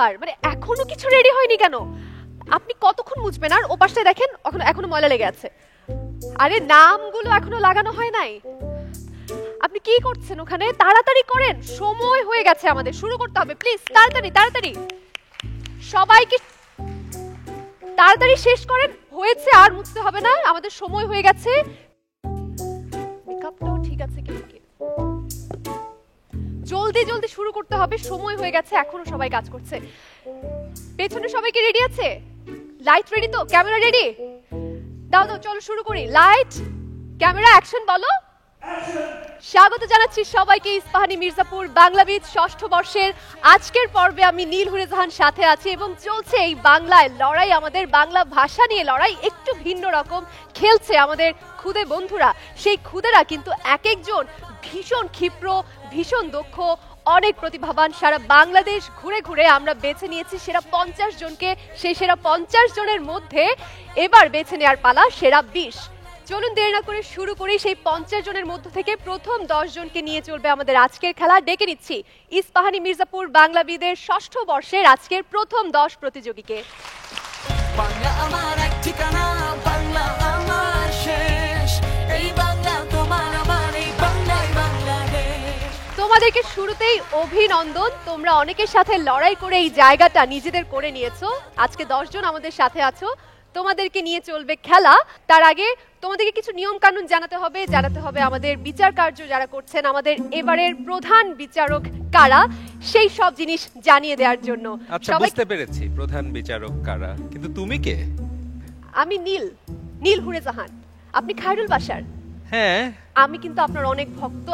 ব্যাপার, মানে এখনো কিছু রেডি হয়নি কেন? আপনি কতক্ষণ মুছবেন? আর ওপাশে দেখেন এখনো ময়লা লেগে আছে। আরে নামগুলো এখনো লাগানো হয় নাই। আপনি কি করছেন ওখানে? তাড়াতাড়ি করেন, সময় হয়ে গেছে, আমাদের শুরু করতে হবে। প্লিজ তাড়াতাড়ি তাড়াতাড়ি, সবাইকে তাড়াতাড়ি শেষ করেন। হয়েছে, আর মুছতে হবে না, আমাদের সময় হয়ে গেছে। মেকআপটাও ঠিক আছে কিন্তু জলদি জলদি শুরু করতে হবে, সময় হয়ে গেছে, এখনো সবাই কাজ করছে। পেছনে সবাই কি রেডি আছে? লাইট রেডি তো? Camera ready? দাও দাও, চলো শুরু করি। লাইট, ক্যামেরা, অ্যাকশন বলো। স্বাগত জানাচ্ছি সবাইকে ইস্পাহানি মির্জাপুর বাংলাবিদ ষষ্ঠ বর্ষের আজকের পর্বে। আমি নীল হুরে জাহান সাথে আছি এবং চলছে এই বাংলায় লড়াই, আমাদের বাংলা ভাষা নিয়ে লড়াই। একটু ভিন্ন রকম খেলছে আমাদের খুদে বন্ধুরা। সেই খুদেরা কিন্তু এক একজন ভীষণ ক্ষিপ্র, ভীষণ দক্ষ, অনেক প্রতিভাবান। সারা বাংলাদেশ ঘুরে ঘুরে আমরা বেছে নিয়েছি সেরা 50 জনকে। সেই সেরা 50 জনের মধ্যে এবার বেছে নেওয়ার পালা সেরা 20। চলুন দেরি না করে শুরু করি। সেই 50 জনের মধ্য থেকে প্রথম 10 জনকে নিয়ে চলবে আমাদের আজকের খেলা। ডেকে নিচ্ছি ইস্পাহানি মির্জাপুর বাংলাবিদের ষষ্ঠ বর্ষের আজকের প্রথম 10 প্রতিযোগীকে। বাংলা আমার এক ঠিকানা, বাংলা আমার শেষ, এই বাংলা তোমার আমার, এই বাংলাই বাংলাদেশ। তোমাদেরকে শুরুতেই অভিনন্দন, তোমরা অনেকের সাথে লড়াই করে এই জায়গাটা নিজেদের করে নিয়েছো। আজকে 10 জন আমাদের সাথে আছো, তোমাদেরকে নিয়ে চলবে খেলা। তার আগে তোমাদেরকে কিছু নিয়ম কানুন জানাতে হবে আমাদের বিচার কার্য যারা করছেন, আমাদের এবারের প্রধান বিচারক কারা, সেই সব জিনিস জানিয়ে দেওয়ার জন্য। আচ্ছা, বুঝতে পেরেছি প্রধান বিচারক কারা, কিন্তু তুমি কে? আমি নীল হুরে জাহান। আপনি খায়রুল বাশার? হ্যাঁ। আমি কিন্তু আপনার অনেক ভক্ত।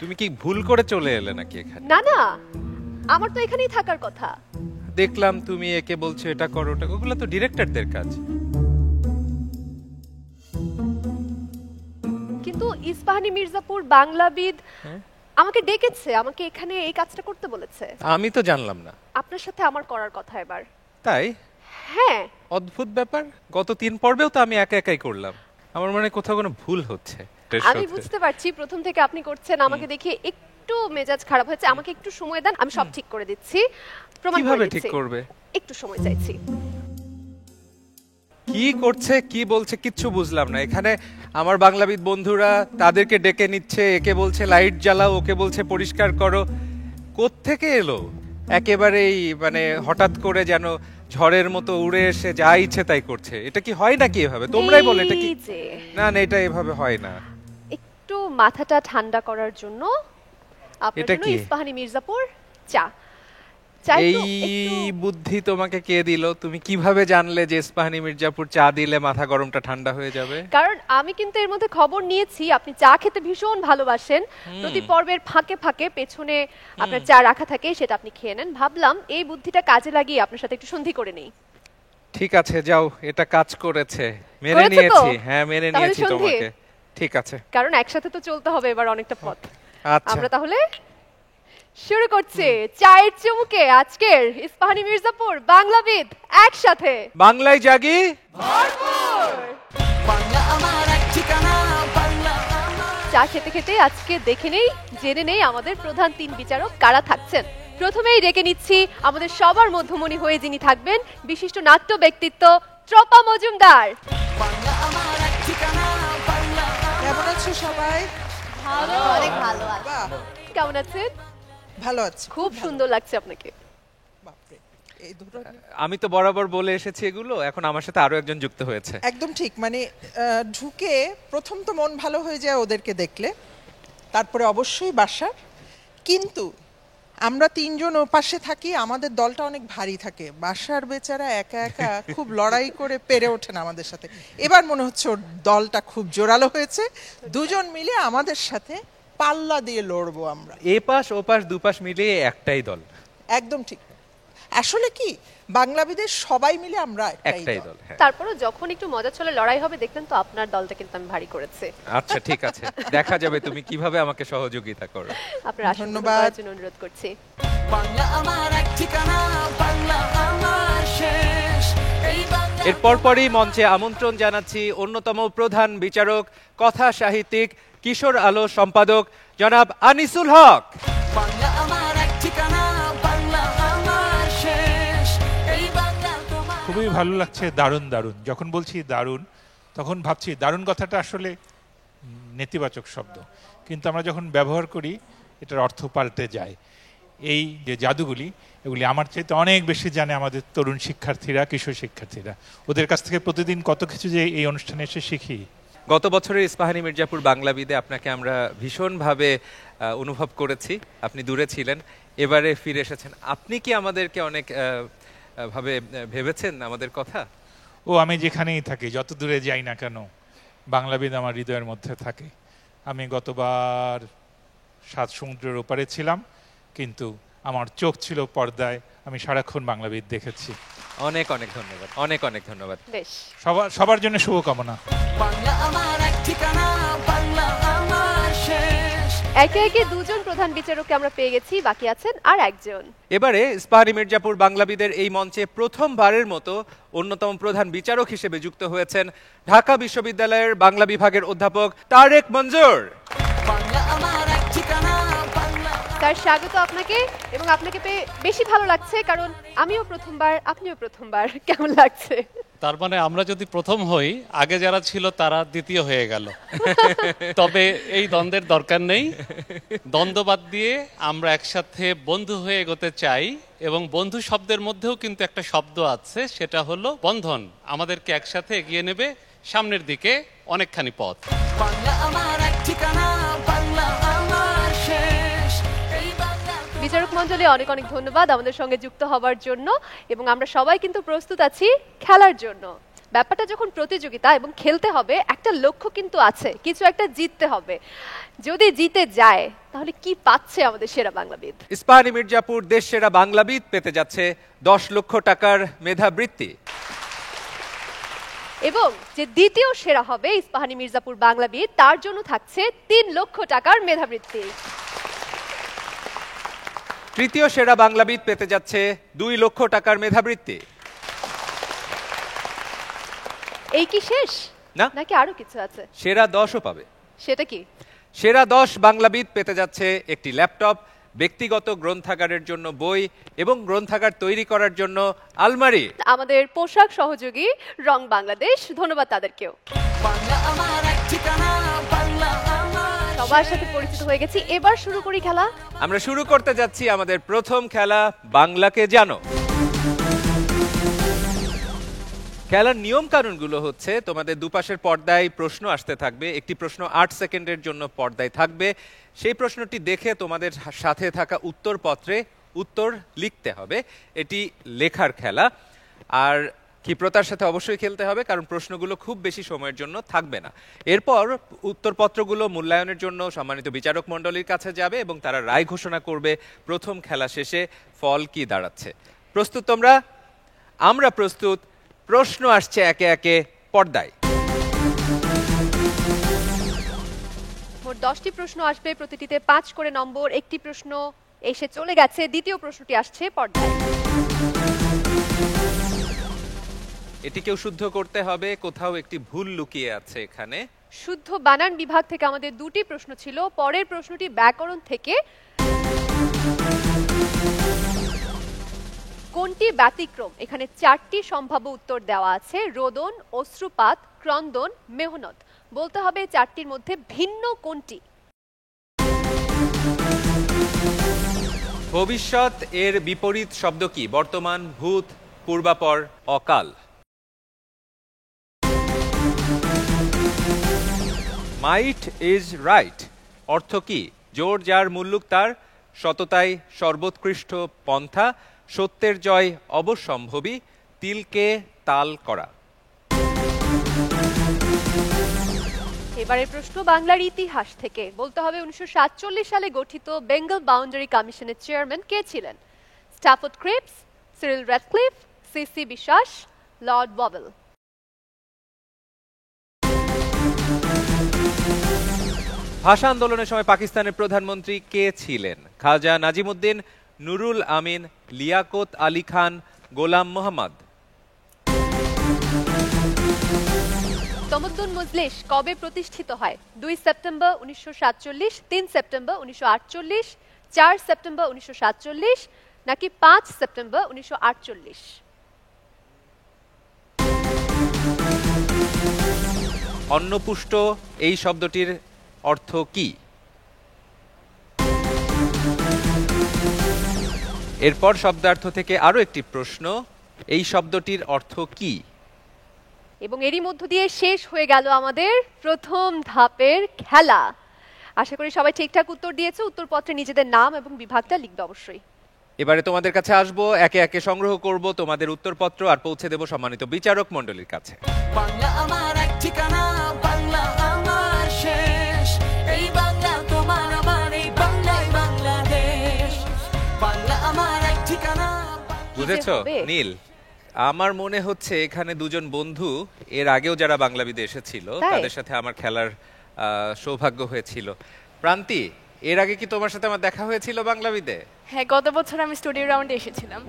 তুমি কি ভুল করে চলে এলে নাকি এখানে? না না, আমার তো এখানেই থাকার কথা। দেখলাম তুমি একে বলছো এটা করো ওটা, ওগুলো তো ডিরেক্টরদের কাজ। কিন্তু ইস্পাহানি মির্জাপুর বাংলাবিদ আমাকে ডেকেছে, আমাকে এখানে এই কাজটা করতে বলেছে। আমি তো জানলাম না। আপনার সাথে আমার করার কথা এবার। তাই? হ্যাঁ। অদ্ভুত ব্যাপার, গত 3 পর্বেও তো আমি একাই করলাম। আমার মনে কোথাও কোনো ভুল হচ্ছে। আমি বুঝতে পারছি, প্রথম থেকে আপনি করছেন, আমাকে দেখে একটু মেজাজ খারাপ হয়েছে। আমাকে একটু সময় দেন, আমি সব ঠিক করে দিচ্ছি। প্রমাণ করে দিচ্ছি। কিভাবে ঠিক করবে? একটু সময় চাইছি। কি করছে কি বলছে কিচ্ছু বুঝলাম না। এখানে আমার বাংলাবিদ বন্ধুরা তাদেরকে ডেকে নিচ্ছে, একে বলছে লাইট জ্বালাও, ওকে বলছে পরিষ্কার করো। কোত্থেকে এলো? একেবারেই মানে হঠাৎ করে যেন ঝড়ের মতো উড়ে এসে যা ইচ্ছে তাই করছে। এটা কি হয় নাকি এভাবে? তোমরাই বলো এটা কি? না না, এটা এভাবে হয় না। একটু মাথাটা ঠান্ডা করার জন্য আপনার জন্য ইস্পাহানি মির্জাপুর চা। এই বুদ্ধি তোমাকে কে দিল? তুমি কিভাবে জানলে যে ইস্পাহানি মির্জাপুর চা দিলে মাথা গরমটা ঠান্ডা হয়ে যাবে? কারণ আমি কিন্তু এর মধ্যে খবর নিয়েছি আপনি চা খেতে ভীষণ ভালোবাসেন। প্রতি পর্বের ফাঁকে ফাঁকে পেছনে আপনার চা রাখা থাকে, সেটা আপনি খেয়ে নেন। ভাবলাম এই বুদ্ধিটা কাজে লাগিয়ে আপনার সাথে একটু সন্ধি করে নেই। ঠিক আছে, যাও, এটা কাজ করেছে, মেনে নিয়েছি। হ্যাঁ, মেনে নিয়েছি তোমাকে। ঠিক আছে, কারণ একসাথে তো চলতে হবে এবার অনেকটা পথ। আচ্ছা, আমরা তাহলে শুরু করছি চায়ের চুমুকে আজকের ইস্পাহানি মির্জাপুর বাংলাবিদ একসাথে। বাংলায় জাগি ভরপুর। বাংলা আমার এক ঠিকানা, বাংলা আমার। চা খেতে খেতে আজকে দেখে নেই, জেনে নেই আমাদের প্রধান 3 বিচারক কারা থাকছেন। প্রথমেই ডেকে নিচ্ছি আমাদের সবার মধ্যমণি হয়ে যিনি থাকবেন, বিশিষ্ট নাট্য ব্যক্তিত্ব ত্রপা মজুমদার। বাংলা আমার এক ঠিকানা, বাংলা। কেমন আছো সবাই? ভালো, অনেক ভালো আছি। কেমন আছেন? ভালো আছি। খুব সুন্দর লাগছে আপনাকে। বাপরে, এই দুটো আমি তো বরাবর বলে এসেছি এগুলো, এখন আমার সাথে আরো একজন যুক্ত হয়েছে। একদম ঠিক, মানে ঢুকে প্রথম তো মন ভালো হয়ে যায় ওদেরকে দেখলে, তারপরে অবশ্যই বাসার। কিন্তু আমরা 3 জন ওপাশে থাকি, আমাদের দলটা অনেক ভারী থাকে। বাসার বেচারা একা একা খুব লড়াই করে পেরে ওঠেন আমাদের সাথে। এবার মনে হচ্ছে ওর দলটা খুব জোরালো হয়েছে, দুজন মিলে আমাদের সাথে পাল্লা দিয়ে লড়বো আমরা। এপাশ ওপাশ দুপাশ মিলিয়ে একটাই দল। একদম ঠিক। আসলে কি বাংলাবিদের সবাই মিলে আমরা একটাই দল। তারপরে যখন একটু মজা চলে লড়াই হবে, দেখলেন তো আপনার দলটা কিন্তু আমি ভারী করেছে। আচ্ছা ঠিক আছে, দেখা যাবে তুমি কিভাবে আমাকে সহযোগিতা করো। আপনার ধন্যবাদ জন্য অনুরোধ করছি। বাংলা আমার এক ঠিকানা, বাংলা আমার শেষ, এই বাংলা। এরপর পরই মঞ্চে আমন্ত্রণ জানাচ্ছি অন্যতম প্রধান বিচারক, কথা সাহিত্যিক, কিশোর আলো সম্পাদক জনাব আনিসুল হক। বাংলা আমার এক ঠিকানা, বাংলা আমার শেষ। খুবই ভালো লাগছে, দারুণ দারুণ। যখন বলছি দারুণ তখন ভাবছি দারুণ কথাটা আসলে নেতিবাচক শব্দ, কিন্তু আমরা যখন ব্যবহার করি এটার অর্থ পাল্টে যায়। এই যে জাদুগুলি, এগুলি আমার চাইতে অনেক বেশি জানে আমাদের তরুণ শিক্ষার্থীরা, কিশোর শিক্ষার্থীরা। ওদের কাছ থেকে প্রতিদিন কত কিছু যে এই অনুষ্ঠানে এসে শিখি। গত বছরের ইস্পাহানি মির্জাপুর বাংলাবিদে আপনাকে আমরা ভীষণভাবে অনুভব করেছি, আপনি দূরে ছিলেন, এবারে ফিরে এসেছেন। আপনি কি আমাদেরকে অনেক ভাবে ভেবেছেন আমাদের কথা? ও আমি যেখানেই থাকি, যত দূরে যাই না কেন, বাংলাবিদ আমার হৃদয়ের মধ্যে থাকে। আমি গতবার 7 সমুদ্রের ওপারে ছিলাম, কিন্তু আমার চোখ ছিল পর্দায়, আমি সারাক্ষণ বাংলাবিদ দেখেছি। অনেক অনেক ধন্যবাদ, অনেক অনেক ধন্যবাদ। বেশ, সবার জন্য শুভকামনা। একে একে দুজন প্রধান বিচারককে আমরা পেয়ে গেছি, বাকি আছেন আর একজন। এবারে ইস্পাহানি মির্জাপুর বাংলাবিদের এই মঞ্চে প্রথমবারের মতো অন্যতম প্রধান বিচারক হিসেবে যুক্ত হয়েছেন ঢাকা বিশ্ববিদ্যালয়ের বাংলা বিভাগের অধ্যাপক তারেক মঞ্জুর। তার স্বাগত আপনাকে, এবং আপনাকে পেয়ে বেশি ভালো লাগছে কারণ আমিও প্রথমবার, আপনিও প্রথমবার। কেমন লাগছে? তার মানে আমরা যদি প্রথম হই, আগে যারা ছিল তারা দ্বিতীয় হয়ে গেল। তবে এই দ্বন্দ্বের দরকার নেই, দ্বন্দ্ব বাদ দিয়ে আমরা একসাথে বন্ধু হয়ে এগোতে চাই। এবং বন্ধু শব্দের মধ্যেও কিন্তু একটা শব্দ আছে, সেটা হলো বন্ধন। আমাদেরকে একসাথে এগিয়ে নেবে সামনের দিকে অনেকখানি পথ। বিচারক মণ্ডলী, অনেক অনেক ধন্যবাদ আমাদের সঙ্গে যুক্ত হওয়ার জন্য, এবং আমরা সবাই কিন্তু প্রস্তুত আছি খেলার জন্য। ব্যাপারটা যখন প্রতিযোগিতা এবং খেলতে হবে, একটা লক্ষ্য কিন্তু আছে, কিছু একটা জিততে হবে। যদি জিতে যায় তাহলে কি পাচ্ছে আমাদের সেরা বাংলাবিদ? ইস্পাহানি মির্জাপুর দেশ সেরা বাংলাবিদ পেতে যাচ্ছে 10 লক্ষ টাকার মেধাবৃত্তি, এবং যে দ্বিতীয় সেরা হবে ইস্পাহানি মির্জাপুর বাংলাবিদ, তার জন্য থাকছে 3 লক্ষ টাকার মেধাবৃত্তি। তৃতীয় সেরা বাংলাবিদ পেতে যাচ্ছে 2 লক্ষ টাকার মেধাবৃত্তি। এই কি শেষ না, নাকি আরো কিছু আছে? সেরা 10ও পাবে। সেটা কি? সেরা 10 বাংলাবিদ পেতে যাচ্ছে একটি ল্যাপটপ, ব্যক্তিগত গ্রন্থাগারের জন্য বই এবং গ্রন্থাগার তৈরি করার জন্য আলমারি। আমাদের পোশাক সহযোগী রং বাংলাদেশ, ধন্যবাদ তাদেরকেও। সবার সাথে পরিচিত হয়ে গেছি, এবার শুরু করি খেলা। আমরা শুরু করতে যাচ্ছি আমাদের প্রথম খেলা, বাংলাকে জানো। খেলার নিয়ম কানুনগুলো হচ্ছে, তোমাদের দুপাশের পর্দায় প্রশ্ন আসতে থাকবে, একটি প্রশ্ন 8 সেকেন্ডের জন্য পর্দায় থাকবে। সেই প্রশ্নটি দেখে তোমাদের সাথে থাকা উত্তরপত্রে উত্তর লিখতে হবে। এটি লেখার খেলা, আর ক্ষিপ্রতার সাথে অবশ্যই খেলতে হবে, কারণ প্রশ্নগুলো খুব বেশি সময়ের জন্য থাকবে না। এরপর উত্তরপত্রগুলো মূল্যায়নের জন্য সম্মানিত বিচারক মণ্ডলীর কাছে যাবে এবং তারা রায় ঘোষণা করবে প্রথম খেলা শেষে ফল কি দাঁড়াচ্ছে। প্রস্তুত তোমরা? আমরা প্রস্তুত। প্রশ্ন আসছে একে একে পর্দায়। মোট 10টি প্রশ্ন আসবে, প্রতিটিতে 5 করে নম্বর। একটি প্রশ্ন এসে চলে গেছে, দ্বিতীয় প্রশ্নটি আসছে পর্দায়। এটিকেও শুদ্ধ করতে হবে, কোথাও একটি ভুল লুকিয়ে আছে এখানে। শুদ্ধ বানান বিভাগ থেকে আমাদের 2টি প্রশ্ন ছিল, পরের প্রশ্নটি ব্যাকরণ থেকে। কোনটি ব্যতিক্রম? এখানে 4টি সম্ভাব্য উত্তর দেওয়া আছে, রোদন, অশ্রুপাত, ক্রন্দন, মেহনত। বলতে হবে 4টির মধ্যে ভিন্ন কোনটি। ভবিষ্যৎ এর বিপরীত শব্দ কি? বর্তমান, ভূত, পূর্বাপর, অকাল। মাইট ইজ রাইট অর্থ কি? জোর যার মুল্লুক তার, সততাই সর্বোৎকৃষ্ট পন্থা, সত্যের জয় অবশ্যম্ভাবী, তিলকে তাল করা। এবারের প্রশ্ন বাংলার ইতিহাস থেকে। বলতে হবে 1947 সালে গঠিত বেঙ্গল বাউন্ডারি কমিশনের চেয়ারম্যান কে ছিলেন? Stafford Cripps, Cyril Radcliffe, CC Biswas, Lord Wavell. ভাষা আন্দোলনের সময় পাকিস্তানের প্রধানমন্ত্রী কে ছিলেন? খাজা নাজিমুদ্দিন, নুরুল আমিন, লিয়াকত আলী খান, গোলাম মোহাম্মদ। তমদ্দুন মজলিস কবে প্রতিষ্ঠিত হয়? 2 সেপ্টেম্বর 1947, 3 সেপ্টেম্বর 1948, 4 সেপ্টেম্বর 1947 নাকি 5 সেপ্টেম্বর 1948? অন্নপুষ্ট এই শব্দটির অর্থ কি? এরপর শব্দার্থ থেকে আরো একটি প্রশ্ন, এই শব্দটির অর্থ কি? এবং এরই মধ্য দিয়ে শেষ হয়ে গেল আমাদের প্রথম ধাপের খেলা। আশা করি সবাই ঠিকঠাক উত্তর দিয়েছে। উত্তরপত্রে নিজেদের নাম এবং বিভাগটা লিখবে অবশ্যই। এবারে তোমাদের কাছে আসবো, একে একে সংগ্রহ করব তোমাদের উত্তরপত্র আর পৌঁছে দেব সম্মানিত বিচারক মণ্ডলীর কাছে। বাংলা আমার এক ঠিকানা, বাংলা আমার শেষ, এই বাংলা তোমার আমার, এই বাংলাই বাংলাদেশ, বাংলা আমার এক ঠিকানা। বুঝেছো হবে? নীল, আমার মনে হচ্ছে এখানে দুজন বন্ধু এর আগেও যারা বাংলাবিদে এসেছিল তাই? তাদের সাথে আমার খেলার সৌভাগ্য হয়েছিল। প্রান্তি, এর আগে কি তোমার সাথে আমার দেখা হয়েছিল বাংলাবিদে? হ্যাঁ, গত বছর আমি স্টুডিও রাউন্ডে এসেছিলাম।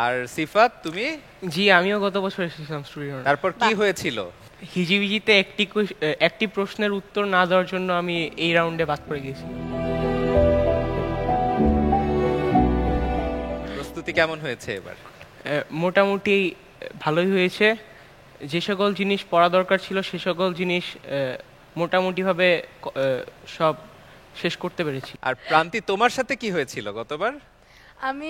আর সিফাত, তুমি? জি, আমিও গত বছর এসেছিলাম স্টুডিও। তারপর কি হয়েছিল? হিজিবিজিতে একটি প্রশ্নের উত্তর না দেওয়ার জন্য আমি এই রাউন্ডে বাদ পড়ে গেছি। প্রস্তুতি কেমন হয়েছে এবার? মোটামুটি ভালোই হয়েছে। যে সকল জিনিস পড়া দরকার ছিল সে সকল জিনিস মোটামুটিভাবে সব শেষ করতে পেরেছি। আর প্রান্তি, তোমার সাথে কি হয়েছিল গতবার? আমি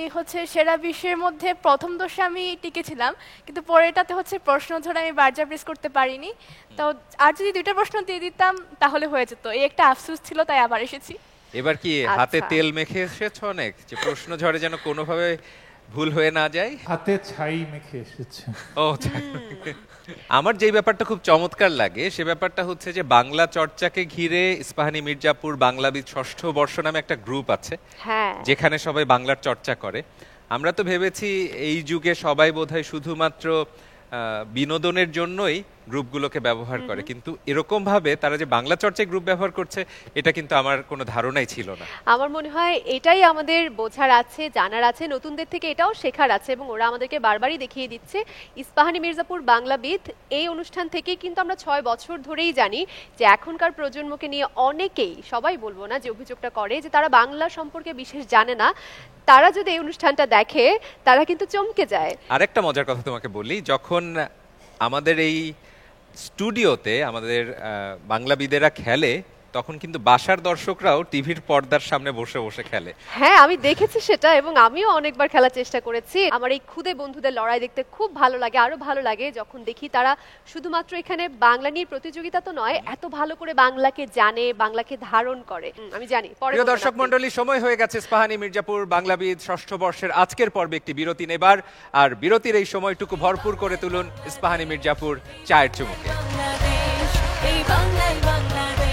সেরা বিষয়ের মধ্যে প্রথম দোষে আমি টিকেছিলাম, কিন্তু পরেরটাতে প্রশ্ন ধরে আমি বারজা প্রেস করতে পারিনি। তো আর যদি 2টা প্রশ্ন দিয়ে দিতাম তাহলে হয়ে যেত, এই একটা আফসোস ছিল, তাই আবার এসেছি। এবার কি আচ্ছা। হাতে তেল মেখে এসেছো অনেক, যে প্রশ্ন ঝড়ে যেন কোনোভাবে ভুল হয়ে না যায়? হাতে ছাই মেখে এসেছে। ও, আমার যেই ব্যাপারটা খুব চমৎকার লাগে সে ব্যাপারটা হচ্ছে যে বাংলা চর্চাকে ঘিরে ইস্পাহানী মির্জাপুর বাংলাবিদ ষষ্ঠ বর্ষ নামে একটা গ্রুপ আছে, হ্যাঁ, যেখানে সবাই বাংলার চর্চা করে। আমরা তো ভেবেছি এই যুগে সবাই বোধহয় শুধুমাত্র বিনোদনের জন্যই গ্রুপগুলোকে ব্যবহার করে, কিন্তু এরকম ভাবে তারা যে বাংলা চর্চায় গ্রুপ ব্যবহার করছে এটা কিন্তু আমার কোনো ধারণাই ছিল না। আমার মনে হয় এটাই আমাদের বোঝার আছে, জানার আছে, নতুনদের থেকে এটাও শেখার আছে, এবং ওরা আমাদেরকে বারবারই দেখিয়ে দিচ্ছে। ইস্পাহানী মির্জাপুর বাংলাবিদ এই অনুষ্ঠান থেকে কিন্তু আমরা 6 বছর ধরেই জানি যে এখনকার প্রজন্মকে নিয়ে অনেকেই, সবাই বলবো না, যে অভিযোগটা করে যে তারা বাংলা সম্পর্কে বিশেষ জানে না, তারা যদি এই অনুষ্ঠানটা দেখে তারা কিন্তু চমকে যায়। আরেকটা মজার কথা তোমাকে বলি, যখন আমাদের এই স্টুডিওতে আমাদের বাংলাবিদেরা খেলে তখন কিন্তু বাসার দর্শকরাও টিভির পর্দার সামনে বসে বসে খেলে। হ্যাঁ, আমি দেখেছি সেটা, এবং আমিও অনেকবার খেলার চেষ্টা করেছি। আমার এই খুদে বন্ধুদের লড়াই দেখতে খুব ভালো লাগে। আরো ভালো লাগে যখন দেখি তারা শুধুমাত্র এখানে বাংলা নিয়ে প্রতিযোগিতা তো নয়, এত ভালো করে বাংলাকে জানে, বাংলাকে ধারণ করে। আমি জানি। প্রিয় দর্শক মণ্ডলী, সময় হয়ে গেছে ইস্পাহানী মির্জাপুর বাংলাবিদ ষষ্ঠ বর্ষের আজকের পর্বে একটি বিরতি নেবার, আর বিরতির এই সময়টুকু ভরপুর করে তুলুন ইস্পাহানী মির্জাপুর চায়ের চুমুকে। বাংলাদেশ, এই বাংলাই বাংলাদেশ,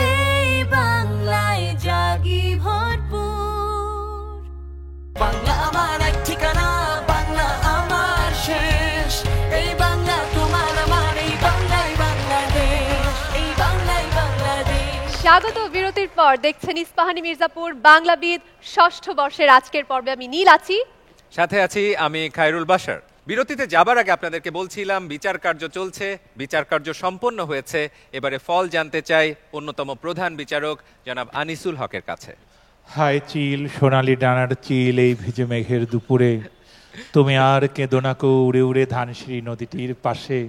এই বাংলায় জাগি ভরপুর, বাংলা আমার এক ঠিকানা, বাংলা আমার শেষ, এই বাংলা তোমার আমার, এই বাংলাই বাংলাদেশ, এই বাংলাই বাংলাদেশ। স্বাগত বিরতির পর। দেখছেন ইস্পাহানী মির্জাপুর বাংলাবিদ ষষ্ঠ বর্ষের আজকের পর্বে। আমি নীল আছি, সাথে আছি আমি খায়রুল বাশার। বিরতিতে যাবার আগে আপনাদেরকে বলছিলাম বিচার কার্য চলছে, বিচার কার্য সম্পন্ন হয়েছে। এবারে ফল জানতে চাই অন্যতম প্রধান বিচারক জনাব আনিসুল হকের কাছে। হায় চিল, সোনালি ডানার চিল, এই ভিজে মেঘের দুপুরে তুমি আর কেঁদো না কো উড়ে উড়ে ধানসিঁড়ি নদীটির পাশে,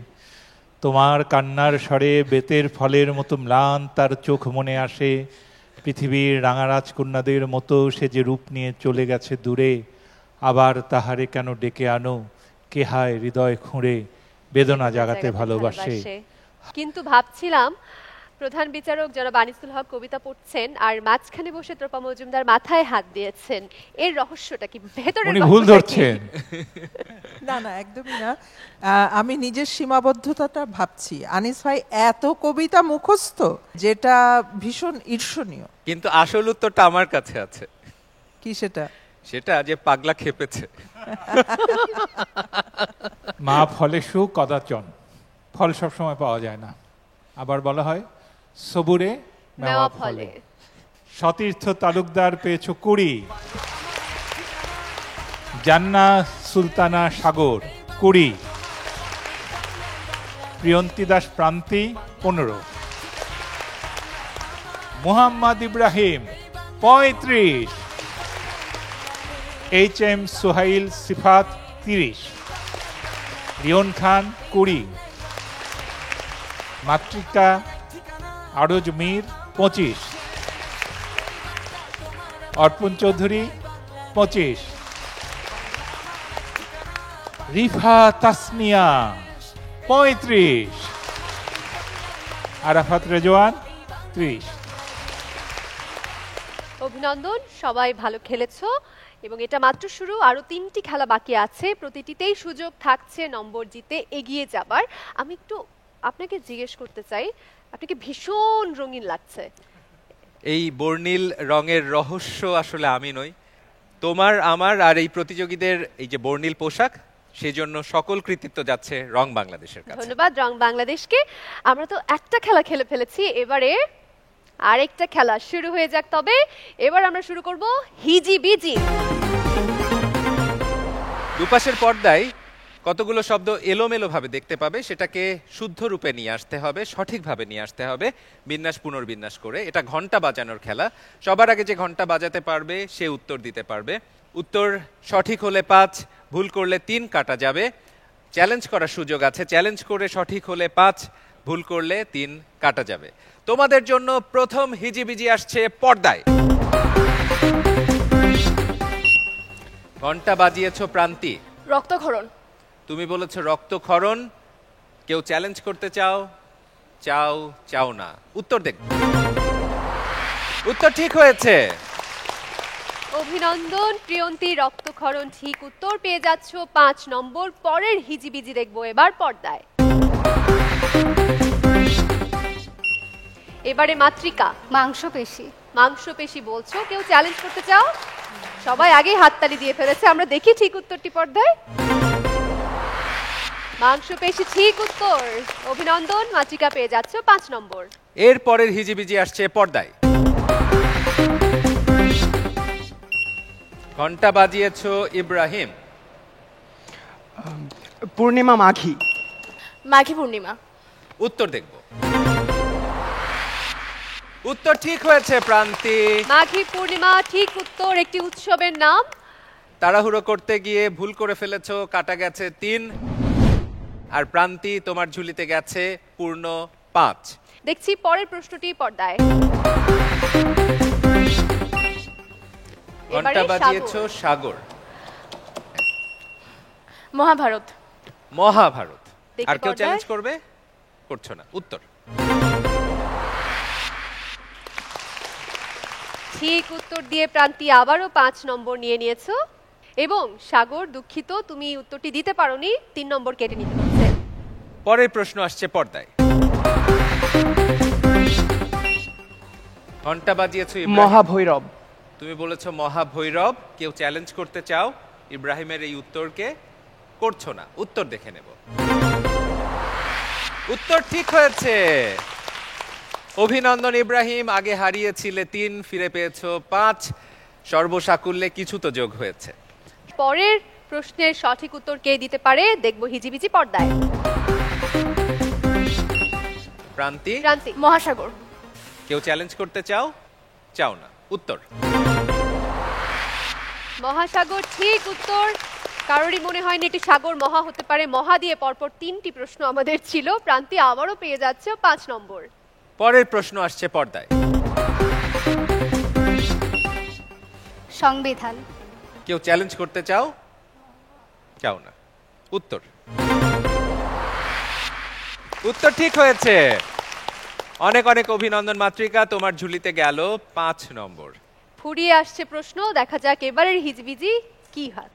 তোমার কান্নার স্বরে বেতের ফলের মতো ম্লান তার চোখ মনে আসে, পৃথিবীর রাঙারাজ কন্যাদের মতো সে যে রূপ নিয়ে চলে গেছে দূরে, আবার তাহারে কেন ডেকে আনো, কে হায় হৃদয় খুঁড়ে বেদনা জাগাতে ভালোবাসে। কিন্তু ভাবছিলাম প্রধান বিচারক জনাব আনিসুল হক কবিতা পড়ছেন আর মাঝখানে বসে ত্রপা মজুমদার মাথায় হাত দিয়েছেন, এর রহস্যটা কি? ভেতরে উনি ভুল ধরছেন। না না, একদমই না। আমি নিজের সীমাবদ্ধতাটা ভাবছি। আনিস ভাই এত কবিতা মুখস্থ, যেটা ভীষণ ঈর্ষণীয়। কিন্তু আসল উত্তরটা আমার কাছে আছে। কি সেটা? সেটা যে পাগলা খেপেছে। মা ফলে সুখ কদাচন, ফল সব সময় পাওয়া যায় না। আবার বলা হয় সবুরে মেওয়া ফলে। সতীর্থ তালুকদার পেয়েছো 20, জান্না সুলতানা সাগর 20, প্রিয়ন্তী দাস প্রান্তি 15, মুহাম্মদ ইব্রাহিম 35, HM সোহাইল সিফাত 30, রিয়ন খান 20, মাতৃকা আরজ মীর 25, অর্পণ চৌধুরী 25, রিফা তাসনিয়া 35, আরাফাত রেজওয়ান 30। অভিনন্দন, সবাই ভালো খেলেছো এবং এটা মাত্র শুরু, আরো 3টি খেলা বাকি আছে, প্রতিটিতেই সুযোগ থাকছে নম্বর জিতে এগিয়ে যাবার। আমি একটু আপনাকে জিজ্ঞেস করতে চাই, আপনাকে ভীষণ রঙিন লাগছে। এই বর্ণিল রঙের রহস্য আসলে আমি নই, তোমার আমার আর এই প্রতিযোগীদের এই যে বর্ণিল পোশাক, সেজন্য সকল কৃতিত্ব যাচ্ছে রং বাংলাদেশের কাছে। ধন্যবাদ রং বাংলাদেশকে। আমরা তো একটা খেলা খেলে ফেলেছি, এবারে আরেকটা খেলা শুরু হয়ে যাক। তবে এবার আমরা শুরু করব হিজিবিজি। দুপাশের পর্দায় কতগুলো শব্দ এলোমেলো ভাবে দেখতে পাবে, সেটাকে শুদ্ধ রূপে নিয়ে আসতে হবে, সঠিকভাবে নিয়ে আসতে হবে, বিন্যাস পুনর্বিন্যাস করে। এটা ঘন্টা বাজানোর খেলা। সবার আগে যে ঘন্টা বাজাতে পারবে সে উত্তর দিতে পারবে। উত্তর সঠিক হলে 5, ভুল করলে 3 কাটা যাবে। চ্যালেঞ্জ করার সুযোগ আছে, চ্যালেঞ্জ করে সঠিক হলে 5, ভুল করলে 3 কাটা যাবে। তোমাদের জন্য প্রথম হিজিবিজি আসছে পর্দায়। ঘন্টা বাজিয়েছো প্রান্তি, রক্তক্ষরণ। তুমি বলেছো রক্তক্ষরণ। কেউ চ্যালেঞ্জ করতে চাও? চাও না? উত্তর দেখ। উত্তর ঠিক হয়েছে। অভিনন্দন প্রিয়ন্তী, রক্তক্ষরণ ঠিক উত্তর, পেয়ে যাচ্ছ 5 নম্বর। পরের হিজিবিজি দেখবো এবার পর্দায়। এবারে মাতৃকা। মাংসপেশি। মাংসপেশি বলছো, কেউ চ্যালেঞ্জ করতে চাও? সবাই আগেই হাততালি দিয়ে ফেলেছে, আমরা দেখি ঠিক উত্তরটি পর্দায়। মাংসপেশি ঠিক উত্তর, অভিনন্দন, মাতৃকা পেয়ে যাচ্ছ 5 নম্বর। এর পরের হিজিবিজি আসছে পর্দায়। ঘন্টা বাজিয়েছো ইব্রাহিম। পূর্ণিমা মাঘী। মাঘী পূর্ণিমা। উত্তর দেখব। উত্তর ঠিক হয়েছে প্রান্তি। মাঘী পূর্ণিমা ঠিক উত্তর, একটি উৎসবের নাম। তাড়াহুড়ো করতে গিয়ে ভুল করে ফেলেছো, কাটা গেছে 3। আর প্রান্তি তোমার ঝুলিতে গেছে পূর্ণ 5। দেখছি পরের প্রশ্নটি পর্দায়। ঘন্টা বাজিয়েছো সাগর। মহাভারত। মহাভারত। দেখি আর কেউ পর্দায়। চ্যালেঞ্জ করবে? করছো না? উত্তর ঠিক উত্তর দিয়ে প্রান্তি আবারও 5 নম্বর নিয়ে নিয়েছো। এবং সাগর, দুঃখিত তুমি উত্তরটি দিতে পারোনি, 3 নম্বর কেটে নিতে হচ্ছে। পরের প্রশ্ন আসছে পর্দায়। ঘন্টা বাজিয়েছো ইব্রাহিম। মহাভৈরব। তুমি বলেছো মহাভৈরব। কেউ চ্যালেঞ্জ করতে চাও ইব্রাহিমের এই উত্তরকে? করছো না? উত্তর দেখে নেব। উত্তর ঠিক হয়েছে। অভিনন্দন ইব্রাহিম, আগে হারিয়েছিলে 3, ফিরে পেয়েছো 5। সর্বসাকুল্যে কিছু তো যোগ হয়েছে। পরের প্রশ্নের সঠিক উত্তর কে দিতে পারে দেখবো হিজিবিজি পর্দায়। প্রান্তি। প্রান্তি। মহাসাগর। কেউ চ্যালেঞ্জ করতে চাও না? উত্তর মহাসাগর ঠিক উত্তর। কারোরই মনে হয়নি এটি সাগর মহা হতে পারে। মহা দিয়ে পরপর 3টি প্রশ্ন আমাদের ছিল। প্রান্তি আবারও পেয়ে যাচ্ছে 5 নম্বর। পরের প্রশ্ন আসছে পর্দায়। সংবিধান। কেউ চ্যালেঞ্জ করতে চাও না? উত্তর ঠিক হয়েছে। অনেক অনেক অভিনন্দন মাতৃকা, তোমার ঝুলিতে গেল 5 নম্বর। ফুরিয়ে আসছে প্রশ্ন, দেখা যাক এবারের হিজিবিজি কি হয়।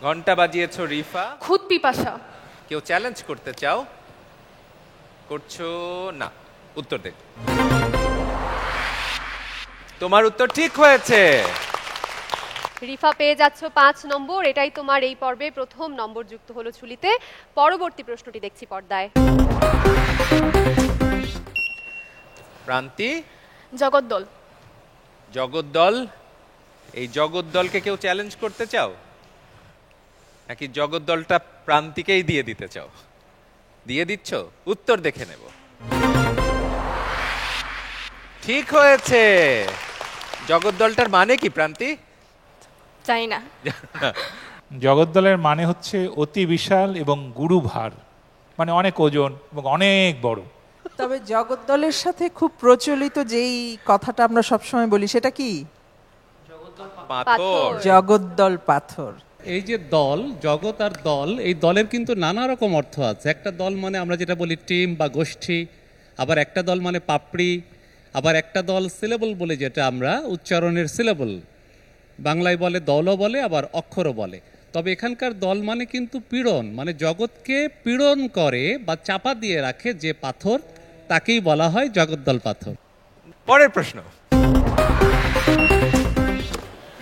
ঘন্টা বাজিয়েছো রিফা। খুদ পিপাসা। কেউ চ্যালেঞ্জ করতে চাও? করছো না? উত্তর দেখ। তোমার উত্তর ঠিক হয়েছে। রিফা পেয়ে যাচ্ছ 5 নম্বর। এটাই তোমার এই পর্বে প্রথম নম্বর যুক্ত হলো ঝুলিতে। পরবর্তী প্রশ্নটি দেখছি পর্দায়। প্রান্তি। জগদ্দল। জগদ্দল। এই জগদ্দলকে কেউ চ্যালেঞ্জ করতে চাও নাকি জগদ্দলটা প্রান্তিকেই দিয়ে দিতে চাও? দিয়ে দিচ্ছ? উত্তর দেখে নেব। ঠিক হয়েছে। জগদ্দলটার মানে কি প্রান্তি? জানি না। জগদ্দলের মানে হচ্ছে অতি বিশাল এবং গুরুভার, মানে অনেক ওজন এবং অনেক বড়। তবে জগদ্দলের সাথে খুব প্রচলিত যেই কথাটা আমরা সবসময় বলি সেটা কি? পাথর। জগদ্দল পাথর। এই যে দল, জগৎ আর দল, এই দলের কিন্তু নানা রকম অর্থ আছে। একটা দল মানে আমরা যেটা বলি টিম বা গোষ্ঠী, আবার একটা দল মানে পাপড়ি, আবার একটা দল সিলেবল বলে যেটা আমরা উচ্চারণের সিলেবল, বাংলায় বলে দলও বলে আবার অক্ষরও বলে। তবে এখানকার দল মানে কিন্তু পীড়ন, মানে জগৎকে পীড়ন করে বা চাপা দিয়ে রাখে যে পাথর, তাকেই বলা হয় জগদ্দল পাথর। পরের প্রশ্ন,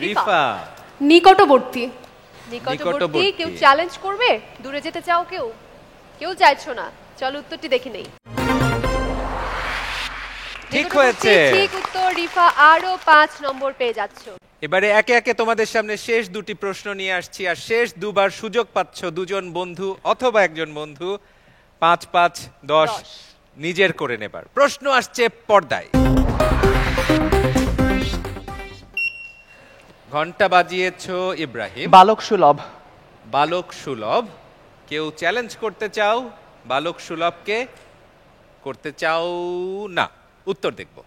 রিফা। নিকটবর্তী। নিকটবর্তী। কেউ চ্যালেঞ্জ করবে? দূরে যেতে চাও কেউ? কেউ চাইছো না? চলো উত্তরটি দেখে নেই। ঠিক হয়েছে। ঠিক উত্তর। রিফা আরো 5 নম্বর পেয়ে যাচ্ছ। এবারে একে একে তোমাদের সামনে শেষ দুটি প্রশ্ন নিয়ে আসছি, আর শেষ দুবার সুযোগ পাচ্ছ দুজন বন্ধু অথবা একজন বন্ধু 5 5 10 নিজের করে নেবার। প্রশ্ন আসছে পর্দায়। ঘন্টা বাজিয়েছো ইব্রাহিম। বালক সুলভ। বালক সুলভ। কেউ চ্যালেঞ্জ করতে চাও বালক সুলভকে? করতে চাও না? উত্তর দেখব।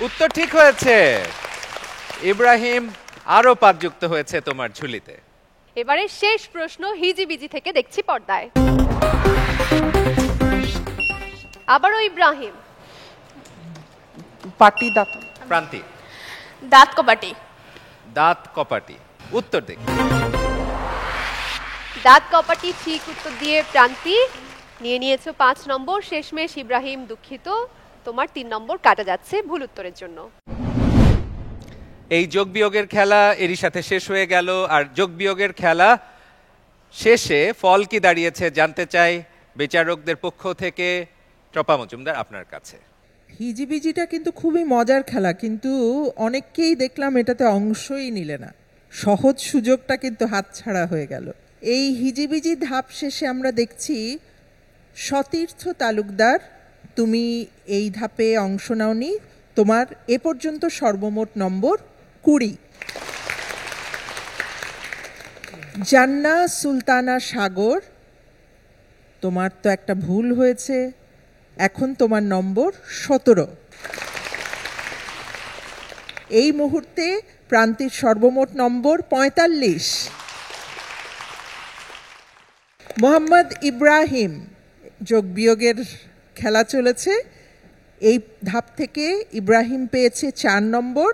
উত্তর ঠিক হয়েছে। ইব্রাহিম আরো 5 যুক্ত হয়েছে তোমার ঝুলিতে। এবারে শেষ প্রশ্ন হিজিবিজি থেকে দেখছি পর্দায়। আবারও ইব্রাহিম। পাটি দাঁত। প্রান্তি। দাঁত কপাটি। দাঁত কপাটি। উত্তর দেখ। দাঁত কপাটি ঠিক উত্তর দিয়ে প্রান্তি নিয়ে নিয়েছো 5 নম্বর। শেষমেশ ইব্রাহিম, দুঃখিত, তোমার 3 নম্বর কাটা যাচ্ছে ভুল উত্তরের জন্য। এই যোগ বিয়োগের খেলা এরই সাথে শেষ হয়ে গেল, আর যোগ বিয়োগের খেলা শেষে ফল কি দাঁড়িয়েছে জানতে চাই বিচারকদের পক্ষ থেকে। ট্রপা মজুমদার, আপনার কাছে। হিজিবিজিটা কিন্তু খুবই মজার খেলা, কিন্তু অনেককেই দেখলাম এটাতে অংশই নিলে না। সহজ সুযোগটা কিন্তু হাতছাড়া হয়ে গেল। এই হিজিবিজি ধাপ শেষে আমরা দেখছি সতীর্থ তালুকদার, তুমি এই ধাপে অংশ নাওনি, তোমার এ পর্যন্ত সর্বমোট নম্বর 20। জান্না সুলতানা সাগর, তোমার তো একটা ভুল হয়েছে, এখন তোমার নম্বর 17। এই মুহূর্তে প্রান্তির সর্বমোট নম্বর 45। মোহাম্মদ ইব্রাহিম, যোগ বিয়োগের খেলা চলেছে। এই ধাপ থেকে ইব্রাহিম পেয়েছে 4 নম্বর।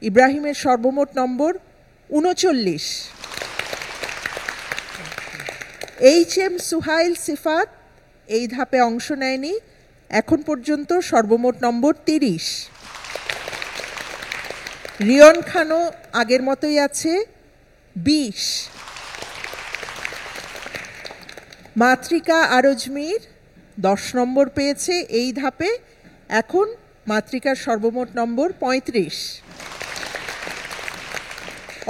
ইব্রাহিমের সর্বমোট নম্বর 39। HM সুহাইল সিফাত এই ধাপে অংশ নেয়নি, এখন পর্যন্ত সর্বমোট নম্বর 30। রিয়ন খানও আগের মতোই আছে 20। মাতৃকা আরজমির 10 নম্বর পেয়েছে এই ধাপে, এখন মাতৃকার সর্বমোট নম্বর 35।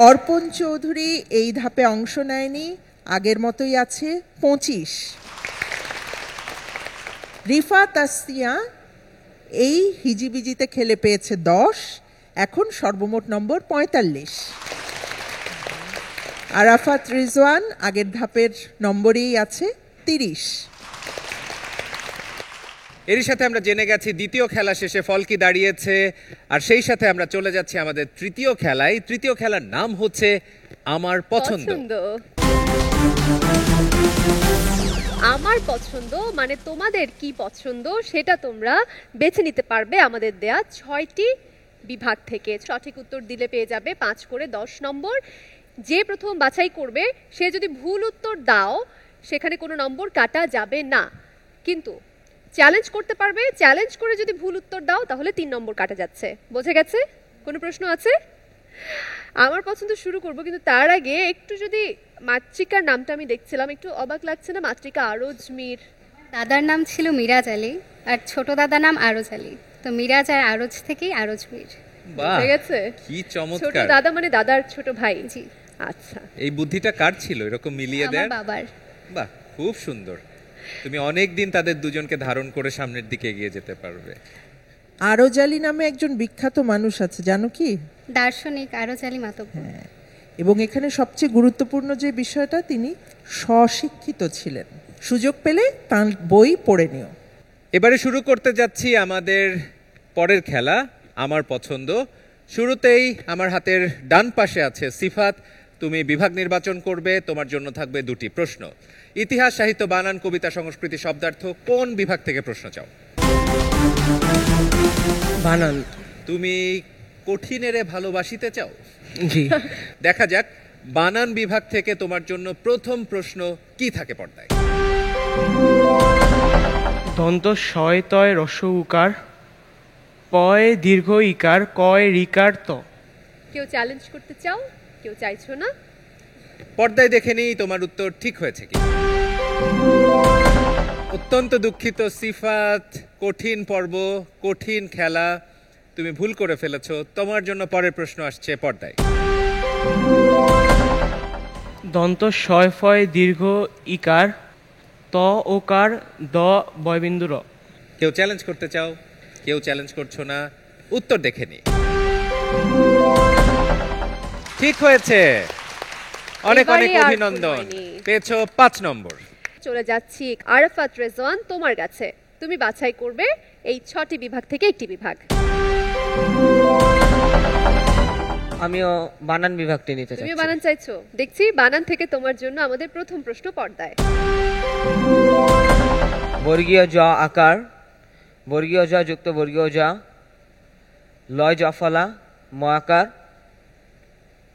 অর্পণ চৌধুরী এই ধাপে অংশ নেয়নি, আগের মতোই আছে 25। রিফা তাসিয়া এই হিজিবিজিতে খেলে পেয়েছে 10, এখন সর্বমোট নম্বর 45। আরাফাত রিজওয়ান আগের ধাপের নম্বরেই আছে 30। এরই সাথে আমরা জেনে গেছি দ্বিতীয় খেলা শেষে ফল কি দাঁড়িয়েছে, আর সেই সাথে আমরা চলে যাচ্ছি আমাদের তৃতীয় খেলায়। তৃতীয় খেলার নাম হচ্ছে আমার পছন্দ। আমার পছন্দ মানে তোমাদের কি পছন্দ সেটা তোমরা বেছে নিতে পারবে আমাদের দেয়া 6টি বিভাগ থেকে। সঠিক উত্তর দিলে পেয়ে যাবে 5 করে 10 নম্বর। যে প্রথম বাছাই করবে সে যদি ভুল উত্তর দাও সেখানে কোনো নম্বর কাটা যাবে না, কিন্তু চ্যালেঞ্জ করতে পারবে। চ্যালেঞ্জ করে যদি ভুল উত্তর দাও তাহলে 3 নম্বর কাটা যাচ্ছে। বোঝা গেছে? কোনো প্রশ্ন আছে? আমার পছন্দ শুরু করব, কিন্তু তার আগে একটু যদি মাতৃকার নামটা আমি দেখছিলাম, একটু অবাক লাগছে না? মাতৃকা আরজমির। দাদার নাম ছিল মিরাজ আলী আর ছোট দাদার নাম আরজ আলী, তো মিরাজ আর আরজ থেকেই আরজমির। বাহ, বুঝা গেছে? কি ছোট চমৎকার। দাদা মানে দাদার ছোট ভাই। জি। আচ্ছা, এই বুদ্ধিটা কার ছিল এরকম মিলিয়ে আমার দেয়? বাবার। বাহ, খুব সুন্দর। তুমি অনেক দিন তাদের দুজনকে ধারণ করে সামনের দিকে এগিয়ে যেতে পারবে। আরজালি নামে একজন বিখ্যাত মানুষ আছে, জানো কি? দার্শনিক আরজালি মাতব্বর। এবং এখানে সবচেয়ে গুরুত্বপূর্ণ যে বিষয়টা, তিনি স্বশিক্ষিত ছিলেন। সুযোগ পেলে তাঁর বই পড়ে নিও। এবারে শুরু করতে যাচ্ছি আমাদের পরের খেলা, আমার পছন্দ। শুরুতেই আমার হাতের ডান পাশে আছে সিফাত, তুমি বিভাগ নির্বাচন করবে, তোমার জন্য থাকবে দুটি প্রশ্ন। ইতিহাস, সাহিত্য, বানান, কবিতা, সংস্কৃতি, শব্দার্থ, কোন বিভাগ থেকে প্রশ্ন চাও? বানান। তুমি কঠিনেরে ভালোবাসিতে চাও? জি। দেখা যাক বানান বিভাগ থেকে তোমার জন্য প্রথম প্রশ্ন কি থাকে পর্দায়। দন্ত শয় তয় রস্য উকার, পয় দীর্ঘ ইকার, কয় রিকার ত। কেউ চ্যালেঞ্জ করতে চাও? কেউ চাইছো না? পর্দায় দেখে নিই তোমার উত্তর ঠিক হয়েছে কি। অত্যন্ত দুঃখিত সিফাত, কঠিন পর্ব, কঠিন খেলা, তুমি ভুল করে ফেলেছো। তোমার জন্য পরের প্রশ্ন আসছে পর্দায়। দন্ত শয় ফয় দীর্ঘ ইকার, ত ওকার, দ বয়বিন্দু র। কেউ চ্যালেঞ্জ করতে চাও? কেউ চ্যালেঞ্জ করছো না, উত্তর দেখে নি। ঠিক হয়েছে, অনেক অনেক এবারে আর অভিনন্দন, ভুল হয়নি। পেয়েছো 5 নম্বর। চলে যাচ্ছি আরাফাত রেজওয়ান তোমার কাছে। তুমি বাছাই করবে এই 6টি বিভাগ থেকে একটি বিভাগ। আমিও বানান বিভাগটি নিতে চাই। তুমি বানান চাইছো? দেখছি বানান থেকে তোমার জন্য আমাদের প্রথম প্রশ্ন পর্দায়। বর্গীয় জ আকার, বর্গীয় জ যুক্ত বর্গীয় জ, লয় জফলা, ম আকার,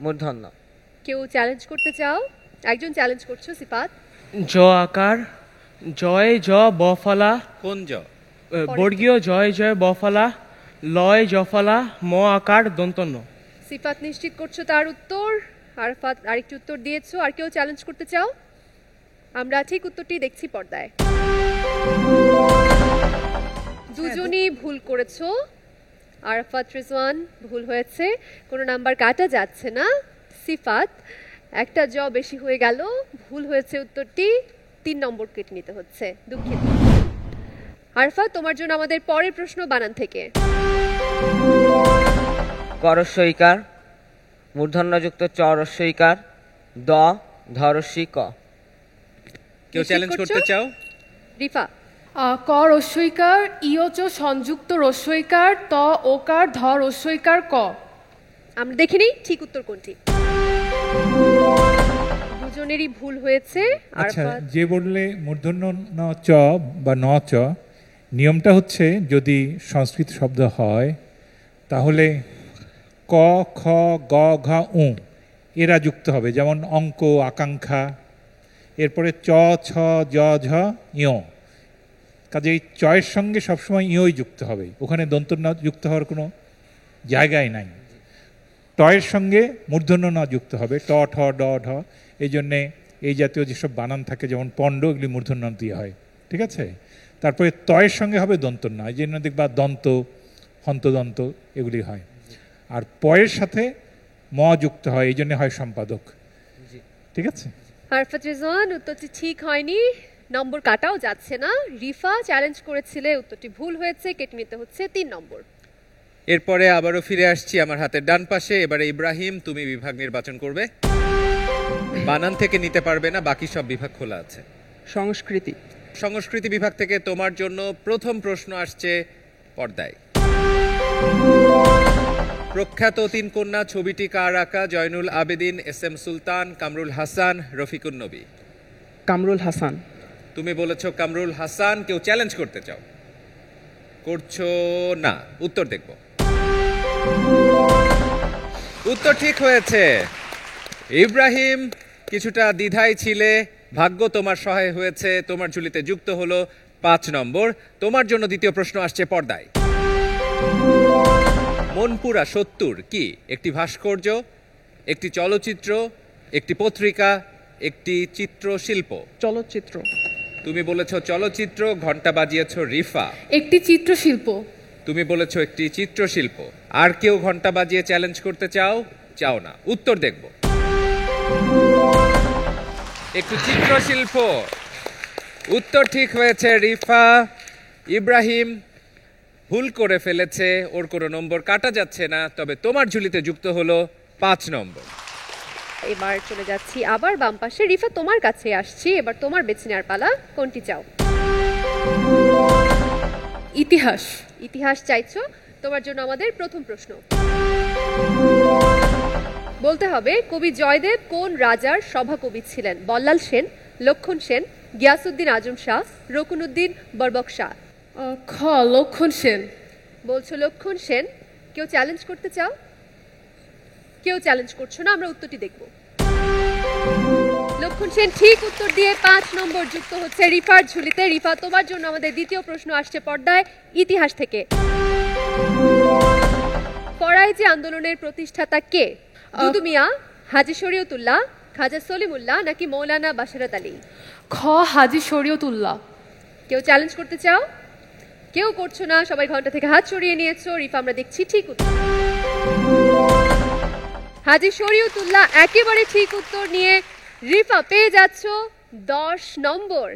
মূর্ধন্য। কেউ চ্যালেঞ্জ করতে চাও? একজন চ্যালেঞ্জ করছো, সিফাত। জ আকার, জয় জ বফলা, কোন জ? বর্গীয় জয় জয় বফলা, লয় জফলা, ম আকার, দন্তন্য। সিফাত নিশ্চিত করছো তার উত্তর? আরাফাত আরেকটি উত্তর দিয়েছো। আর কেউ চ্যালেঞ্জ করতে চাও? আমরা ঠিক উত্তরটি দেখছি পর্দায়। দুজনই ভুল করেছো। আরাফাত রেজওয়ান ভুল হয়েছে, কোনো নাম্বার কাটা যাচ্ছে না। সিফাত একটা জ বেশি হয়ে গেল, ভুল হয়েছে উত্তরটি, 3 নম্বর কেটে নিতে হচ্ছে, দুঃখিত। আরাফাত তোমার জন্য আমাদের পরের প্রশ্ন বানান থেকে। করস্য ইকার, মূর্ধন্যযুক্ত চ রস্য ইকার, দ ধরস্যি ক। কেউ চ্যালেঞ্জ করতে চাও? রিফা। ক রস্যইকার, ইয়চ সংযুক্ত রস্যইকার, ত ওকার, ধ রস্যইকার, ক। আমরা দেখে নিই ঠিক উত্তর কোনটি। দুজনেরই ভুল হয়েছে। আচ্ছা, আরাফাত যে বললে মূর্ধন্য ন চ বা ন চ, নিয়মটা হচ্ছে যদি সংস্কৃত শব্দ হয় তাহলে ক খ গ ঘ উ এরা যুক্ত হবে, যেমন অঙ্ক, আকাঙ্ক্ষা, এরপরে চ ছ জ ঝ ইয়। কাজেই চয়ের সঙ্গে সবসময় ইয়ই যুক্ত হবে, ওখানে দন্ত ন যুক্ত হওয়ার কোনো জায়গায় নাই। টয়ের সঙ্গে মূর্ধন্য ন যুক্ত হবে, ট ঠ ড ঢ। এই জন্যে এই জাতীয় যেসব বানান থাকে যেমন পণ্ড, এগুলি মূর্ধন্য দিয়ে হয়, ঠিক আছে। তারপরে তয়ের সঙ্গে হবে দন্তন্য, এই জন্য দেখবা দন্ত, হন্তদন্ত এগুলি হয়। আর পয়ের সাথে ম যুক্ত হয়, এই জন্য হয় সম্পাদক, ঠিক আছে। আরাফাত রেজওয়ান উত্তরটি ঠিক হয়নি, নম্বর কাটাও যাচ্ছে না। রিফা চ্যালেঞ্জ করেছিলে, উত্তরটি ভুল হয়েছে, কেটে নিতে হচ্ছে 3 নম্বর। এরপরে আবারও ফিরে আসছি আমার হাতের ডান পাশে। এবারে ইব্রাহিম, তুমি বিভাগ নির্বাচন করবে। বানান থেকে নিতে পারবে না, বাকি সব বিভাগ খোলা আছে। সংস্কৃতি। সংস্কৃতি বিভাগ থেকে তোমার জন্য প্রথম প্রশ্ন আসছে পর্দায়। প্রখ্যাত 3 কন্যা ছবিটি কার আঁকা? জয়নুল আবেদিন, এস এম সুলতান, কামরুল হাসান, রফিকুন নবী। কামরুল হাসান। তুমি বলেছো কামরুল হাসান। কেউ চ্যালেঞ্জ করতে চাও? করছো না, উত্তর দেখব। উত্তর ঠিক হয়েছে। ইব্রাহিম, কিছুটা দ্বিধায় ছিলে, ভাগ্য তোমার সহায় হয়েছে, তোমার ঝুলিতে যুক্ত হলো 5 নম্বর। তোমার জন্য দ্বিতীয় প্রশ্ন আসছে পর্দায়। মনপুরা 70 কি? একটি ভাস্কর্য, একটি চলচ্চিত্র, একটি পত্রিকা, একটি চিত্রশিল্প। চলচ্চিত্র। তুমি বলেছো চলচ্চিত্র, ঘন্টা বাজিয়েছো রিফা। একটি চিত্রশিল্প। তুমি বলেছো একটি চিত্রশিল্প। আর কেউ ঘন্টা বাজিয়ে চ্যালেঞ্জ করতে চাও? চাও না, উত্তর দেখব। একটি চিত্রশিল্প, উত্তর ঠিক হয়েছে রিফা। ইব্রাহিম ভুল করে ফেলেছে, ওর কোনো নম্বর কাটা যাচ্ছে না, তবে তোমার ঝুলিতে যুক্ত হলো 5 নম্বর। এবার চলে যাচ্ছি আবার বাম পাশে। রিফা, তোমার কাছে আসছি, এবার তোমার বেছে নেওয়ার পালা। কোনটি চাও? ইতিহাস। ইতিহাস চাইছো? তোমার জন্য আমাদের প্রথম প্রশ্ন। বলতে হবে কবি জয়দেব কোন রাজার সভাকবি ছিলেন? বল্লাল সেন, লক্ষণ সেন, গিয়াসউদ্দিন আজম শাহ, রকুনুদ্দিন বরবক শাহ। খ লক্ষণ সেন। বলছো লক্ষণ সেন। কেউ চ্যালেঞ্জ করতে চাও? কেউ চ্যালেঞ্জ করছো না, আমরা উত্তরটি দেখব। লক্ষণ সেন ঠিক উত্তর দিয়ে 5 নম্বর যুক্ত হচ্ছে রিফার ঝুলিতে। রিফা, তোমার জন্য আমাদের দ্বিতীয় প্রশ্ন আসছে পর্দায় ইতিহাস থেকে। ফরাইজি আন্দোলনের প্রতিষ্ঠাতা কে? দুদু মিয়া, হাজী শরীয়তুল্লাহ, খাজা সলিমুল্লাহ নাকি মৌলানা বাশারত আলী? খ হাজী শরীয়তুল্লাহ। কেউ চ্যালেঞ্জ করতে চাও? কেউ করছো না, সবাই ঘন্টা থেকে হাত সরিয়ে নিয়েছো। রিফা, আমরা দেখছি ঠিক উত্তর। হাজী শরীয়তুল্লাহ একেবারে ঠিক উত্তর নিয়ে রিফা পেয়ে যাচ্ছ 10 নম্বর।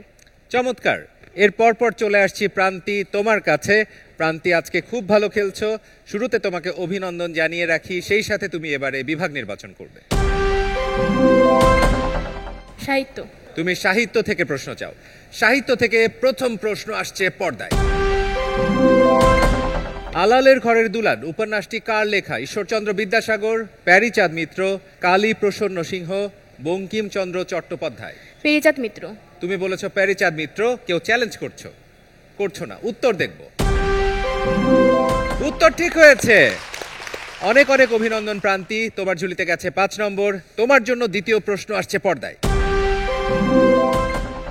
চমৎকার। এর পর চলে আসছি প্রান্তি তোমার কাছে। প্রান্তি, আজকে খুব ভালো খেলছো। শুরুতে তোমাকে অভিনন্দন জানিয়ে রাখি, সেই সাথে তুমি এবারে বিভাগ নির্বাচন করবে। সাহিত্য। তুমি সাহিত্য থেকে প্রশ্ন চাও। সাহিত্য থেকে প্রথম প্রশ্ন আসছে পর্দায়। আলালের ঘরের দুলাল উপন্যাসটি কার লেখা? ঈশ্বরচন্দ্র বিদ্যাসাগর, প্যারীচাঁদ মিত্র, কালী প্রসন্ন সিংহ, বঙ্কিমচন্দ্র চট্টোপাধ্যায়। পেরিচাঁদ মিত্র। তুমি বলেছো প্যারীচাঁদ মিত্র। কেউ চ্যালেঞ্জ করছো না, উত্তর দেখব। উত্তর ঠিক হয়েছে। অনেক অনেক অভিনন্দন প্রান্তি, তোমার ঝুলিতে গেছে 5 নম্বর। তোমার জন্য দ্বিতীয় প্রশ্ন আসছে পর্দায়।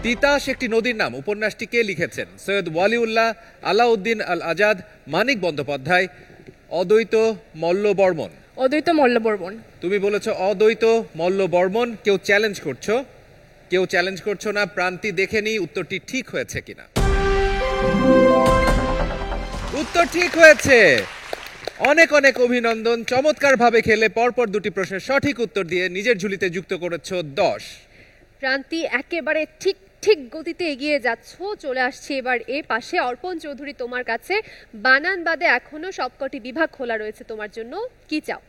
তিতাস একটি নদীর নাম উপন্যাসটি কে লিখেছেন? সৈয়দ ওয়ালিউল্লাহ, আলাউদ্দিন আল আজাদ, মানিক বন্দ্যোপাধ্যায়, অদ্বৈত মল্ল বর্মন। অদ্বৈত মল্ল বর্মন। তুমি বলেছো অদ্বৈত মল্ল বর্মন। কেউ চ্যালেঞ্জ করছো না। প্রান্তি, দেখে নি উত্তরটি ঠিক হয়েছে কিনা। উত্তর ঠিক হয়েছে। অনেক অনেক অভিনন্দন। চমৎকার ভাবে খেলে পরপর দুটি প্রশ্নের সঠিক উত্তর দিয়ে নিজের ঝুলিতে যুক্ত করেছো 10। প্রান্তি, একেবারে ঠিক গতিতে এগিয়ে যাচ্ছ। চলে আসছে এবার এ পাশে। অর্পণ চৌধুরী, তোমার কাছে। বানান বাদে এখনো সবকটি বিভাগ খোলা রয়েছে তোমার জন্য। কি চাও?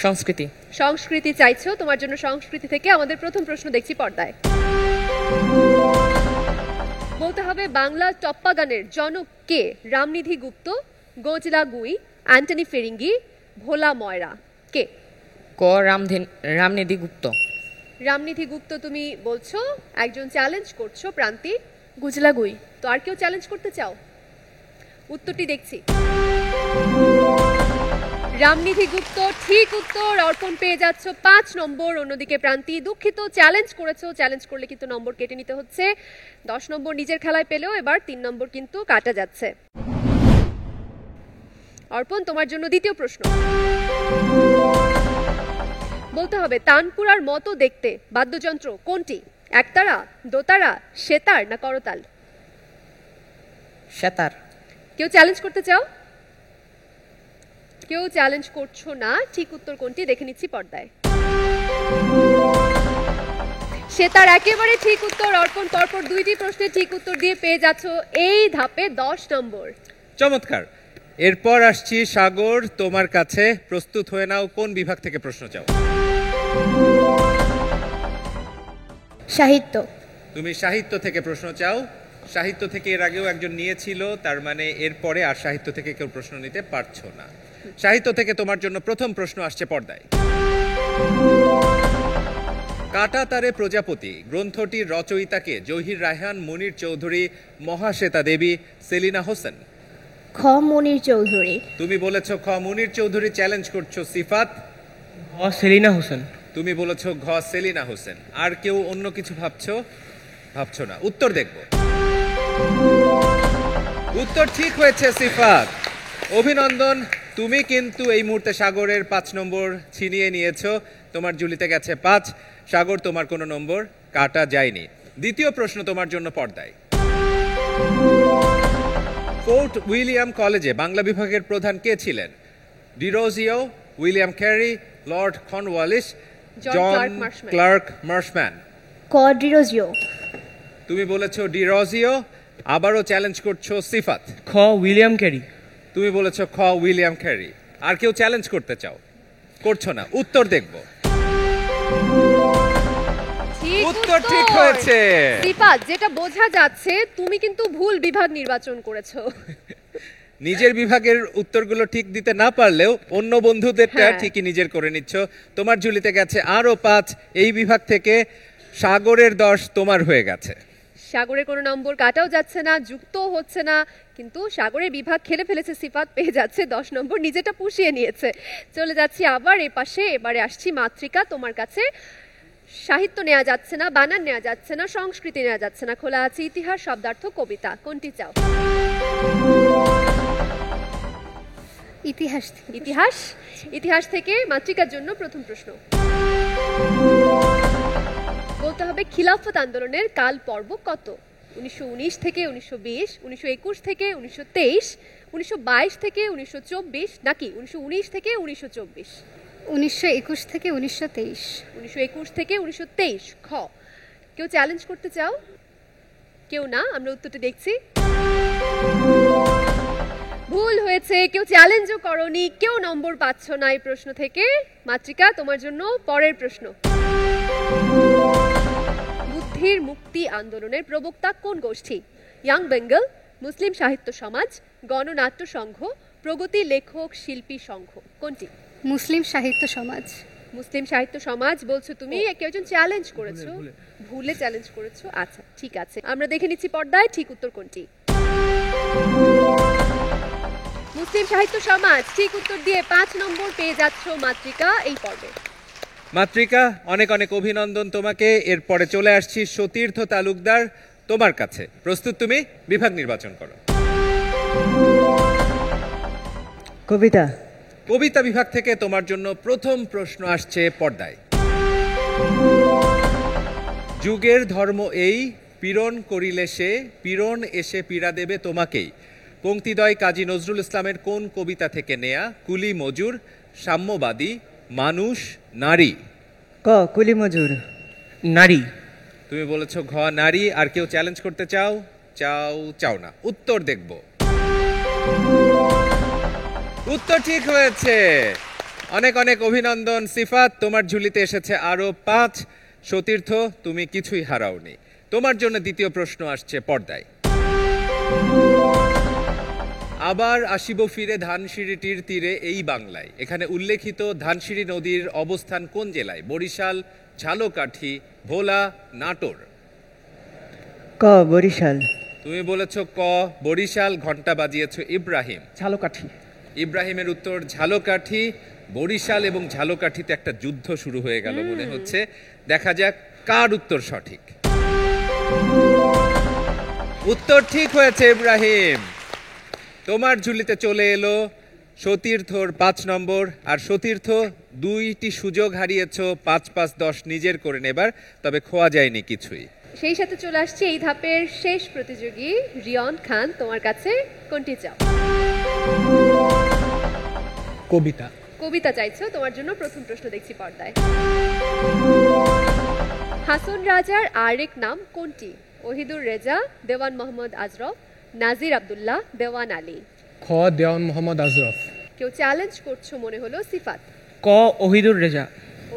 সংস্কৃতি। সংস্কৃতি চাইছো? তোমার জন্য সংস্কৃতি থেকে আমাদের প্রথম প্রশ্ন দেখছি পর্দায়। বলতে হবে বাংলা টপ্পা গানের জনক কে? রামনিধি গুপ্ত, গোজলা গুই, অ্যান্টনি ফেরিঙ্গি, ভোলা ময়রা। কে? ক রামনিধি গুপ্ত। রামনিধি গুপ্ত তুমি বলছো। একজন চ্যালেঞ্জ করছো প্রান্তি। গুজলা গুই। তো আর কেউ চ্যালেঞ্জ করতে চাও? উত্তরটি দেখছি। রামনিধি গুপ্ত ঠিক উত্তর। অর্পণ পেয়ে যাচ্ছ 5 নম্বর। অন্যদিকে প্রান্তি, দুঃখিত, চ্যালেঞ্জ করেছো। চ্যালেঞ্জ করলে কিন্তু নম্বর কেটে নিতে হচ্ছে। 10 নম্বর নিজের খেলায় পেলেও এবার 3 নম্বর কিন্তু কাটা যাচ্ছে। অর্পণ, তোমার জন্য দ্বিতীয় প্রশ্ন। বলতে হবে তানপুরার মতো দেখতে বাদ্যযন্ত্র কোনটি? একতারা, দোতারা, সেতার না করতাল? সেতার। কেউ চ্যালেঞ্জ করতে চাও? কেউ চ্যালেঞ্জ করছো না। ঠিক উত্তর কোনটি দেখে নিচ্ছি পর্দায়। সেতার একেবারে ঠিক উত্তর। অর্পণ, পরপর 2টি প্রশ্নের ঠিক উত্তর দিয়ে পেয়ে যাচ্ছ এই ধাপে 10 নম্বর। চমৎকার। এরপর আসছি সাগর, তোমার কাছে। প্রস্তুত হয়ে নাও। কোন বিভাগ থেকে প্রশ্ন চাও? সাহিত্য। তুমি সাহিত্য থেকে প্রশ্ন চাও। সাহিত্য থেকে এর আগেও একজন নিয়েছিল, তার মানে এরপরে আর সাহিত্য থেকে কেউ প্রশ্ন নিতে পারছো না। সাহিত্য থেকে তোমার জন্য প্রথম প্রশ্ন আসছে পর্দায়। কাঁটাতারে প্রজাপতি গ্রন্থটির রচয়িতাকে? জহির রায়হান, মুনির চৌধুরী, মহাশ্বেতা দেবী, সেলিনা হোসেন। খ মনির চৌধুরী। তুমি বলেছো খ মুনির চৌধুরী। চ্যালেঞ্জ করছো সিফাত। সেলিনা হোসেন। তুমি বলেছো ঘ সেলিনা হোসেন। আর কেউ অন্য কিছু ভাবছো না। উত্তর দেখব। উত্তর ঠিক হয়েছে সিফাত। অভিনন্দন। তুমি কিন্তু এই মুহূর্তে সাগরের 5 নম্বর ছিনিয়ে নিয়েছো। তোমার ঝুলিতে গেছে 5। সাগর, তোমার কোনো নম্বর কাটা যায়নি। দ্বিতীয় প্রশ্ন তোমার জন্য পর্দায়। ফোর্ট উইলিয়াম কলেজে বাংলা বিভাগের প্রধান কে ছিলেন? Derozio, William Carey, Lord Cornwallis, John Clark Marshman. ক ডিরোজিও। তুমি বলেছো ডিরোজিও। আবারও চ্যালেঞ্জ করছো সিফাত। খ উইলিয়াম ক্যারি। তুমি বলেছো খ উইলিয়াম ক্যারি। আর কেউ চ্যালেঞ্জ করতে চাও? করছো না, উত্তর দেখব। উত্তর ঠিক হয়েছে। সিফাত, যেটা বোঝা যাচ্ছে তুমি কিন্তু ভুল বিভাগ নির্বাচন করেছো। নিজের বিভাগের উত্তরগুলো ঠিক দিতে না পারলেও অন্য বন্ধুদেরটা হ্যাঁ। ঠিকই নিজের করে নিচ্ছ। তোমার ঝুলিতে গেছে আরো 5। এই বিভাগ থেকে সাগরের 10 তোমার হয়ে গেছে। সাগরের কোনো নম্বর কাটাও যাচ্ছে না, যুক্তও হচ্ছে না, কিন্তু সাগরের বিভাগ খেলে ফেলেছে সিফাত, পেয়ে যাচ্ছে 10 নম্বর, নিজেটা পুষিয়ে নিয়েছে। চলে যাচ্ছি আবার এ পাশে, এবারে আসছি মাতৃকা তোমার কাছে। সাহিত্য নেওয়া যাচ্ছে না, বানান নেওয়া যাচ্ছে না, সংস্কৃতি নেওয়া যাচ্ছে না, খোলা আছে ইতিহাস, শব্দার্থ, কবিতা। কোনটি চাও? ইতিহাস। ইতিহাস। ইতিহাস থেকে মাতৃকার জন্য প্রথম প্রশ্ন। বলতে হবে খিলাফত আন্দোলনের কাল পর্ব কত? 1919 থেকে 1920, 1921 থেকে 1923, 1922 থেকে 1924, নাকি 1919 থেকে 1924? 1921 থেকে 1923। 1921 থেকে 1923। খ। কেউ চ্যালেঞ্জ করতে চাও? কেউ না, আমরা উত্তরটা দেখছি। ভুল হয়েছে, কেউ চ্যালেঞ্জও করনি, কেউ নম্বর পাচ্ছ না এই প্রশ্ন থেকে। মাতৃকা তোমার জন্য পরের প্রশ্ন। বুদ্ধির মুক্তি আন্দোলনের প্রবক্তা কোন গোষ্ঠী? ইয়াং বেঙ্গল, মুসলিম সাহিত্য সমাজ, গণনাট্য সংঘ, প্রগতি লেখক শিল্পী সংঘ। কোনটি? মুসলিম সাহিত্য সমাজ। মুসলিম সাহিত্য সমাজ বলছো তুমি। কেউ একজন চ্যালেঞ্জ করেছো, ভুলে চ্যালেঞ্জ করেছো। আচ্ছা ঠিক আছে, আমরা দেখে নিচ্ছি পর্দায় ঠিক উত্তর কোনটি। মুসলিম সাহিত্য সমাজ ঠিক উত্তর দিয়ে 5 নম্বর পেয়ে যাচ্ছ মাতৃকা এই পর্বে। মাতৃকা, অনেক অনেক অভিনন্দন তোমাকে। এরপরে চলে আসছি সতীর্থ তালুকদার তোমার কাছে। প্রস্তুত তুমি? বিভাগ নির্বাচন করো। কবিতা। কবিতা বিভাগ থেকে তোমার জন্য প্রথম প্রশ্ন আসছে পর্দায়। যুগের ধর্ম এই, পীড়ন করিলে সে, পীড়ন এসে পীড়া দেবে তোমাকেই। পঙ্ক্তিদ্বয় কাজী নজরুল ইসলামের কোন কবিতা থেকে নেয়া? কুলি মজুর, সাম্যবাদী, মানুষ, নারী। ক কুলি মজুর। নারী। তুমি বলেছো ঘ নারী। আর কেউ চ্যালেঞ্জ করতে চাও? চাও না, উত্তর দেখব। উত্তর ঠিক হয়েছে। অনেক অনেক অভিনন্দন সিফাত, তোমার ঝুলিতে এসেছে আরো 5। সতীর্থ, তুমি কিছুই হারাওনি। তোমার জন্য দ্বিতীয় প্রশ্ন আসছে পর্দায়। আবার আসিব ফিরে ধানসিঁড়িটির তীরে এই বাংলায়। এখানে উল্লেখিত ধানসিঁড়ি নদীর অবস্থান কোন জেলায়? বরিশাল, ঝালকাঠি, ভোলা, নাটোর। ক বরিশাল। তুমি বলেছো ক বরিশাল। ঘন্টা বাজিয়েছো ইব্রাহিম। ঝালকাঠি। ইব্রাহিমের উত্তর ঝালকাঠি। বরিশাল এবং ঝালকাঠিতে একটা যুদ্ধ শুরু হয়ে গেল মনে হচ্ছে। দেখা যাক কার উত্তর সঠিক। উত্তর ঠিক হয়েছে ইব্রাহিম। তোমার ঝুলিতে চলে এলো সতীর্থর 5 নম্বর। আর সতীর্থ 2টি সুযোগ হারিয়েছো 5, 5, 10 নিজের করে নেবার, তবে খোয়া যায়নি কিছুই। সেই সাথে চলে আসছে এই ধাপের শেষ প্রতিযোগী রিয়ন খান তোমার কাছে। কোনটি চাও? কবিতা। কবিতা চাইছো। তোমার জন্য প্রথম প্রশ্ন দেখছি পর্দায়। হাসন রাজার আরেক নাম কোনটি? ওহিদুর রেজা, দেওয়ান মোহাম্মদ আজরফ, নাজির আব্দুল্লাহ, দেওয়ান আলী। খ দেওয়ান মোহাম্মদ আজরফ। কেউ চ্যালেঞ্জ করছো মনে হলো সিফাত। ক ওহিদুর রেজা।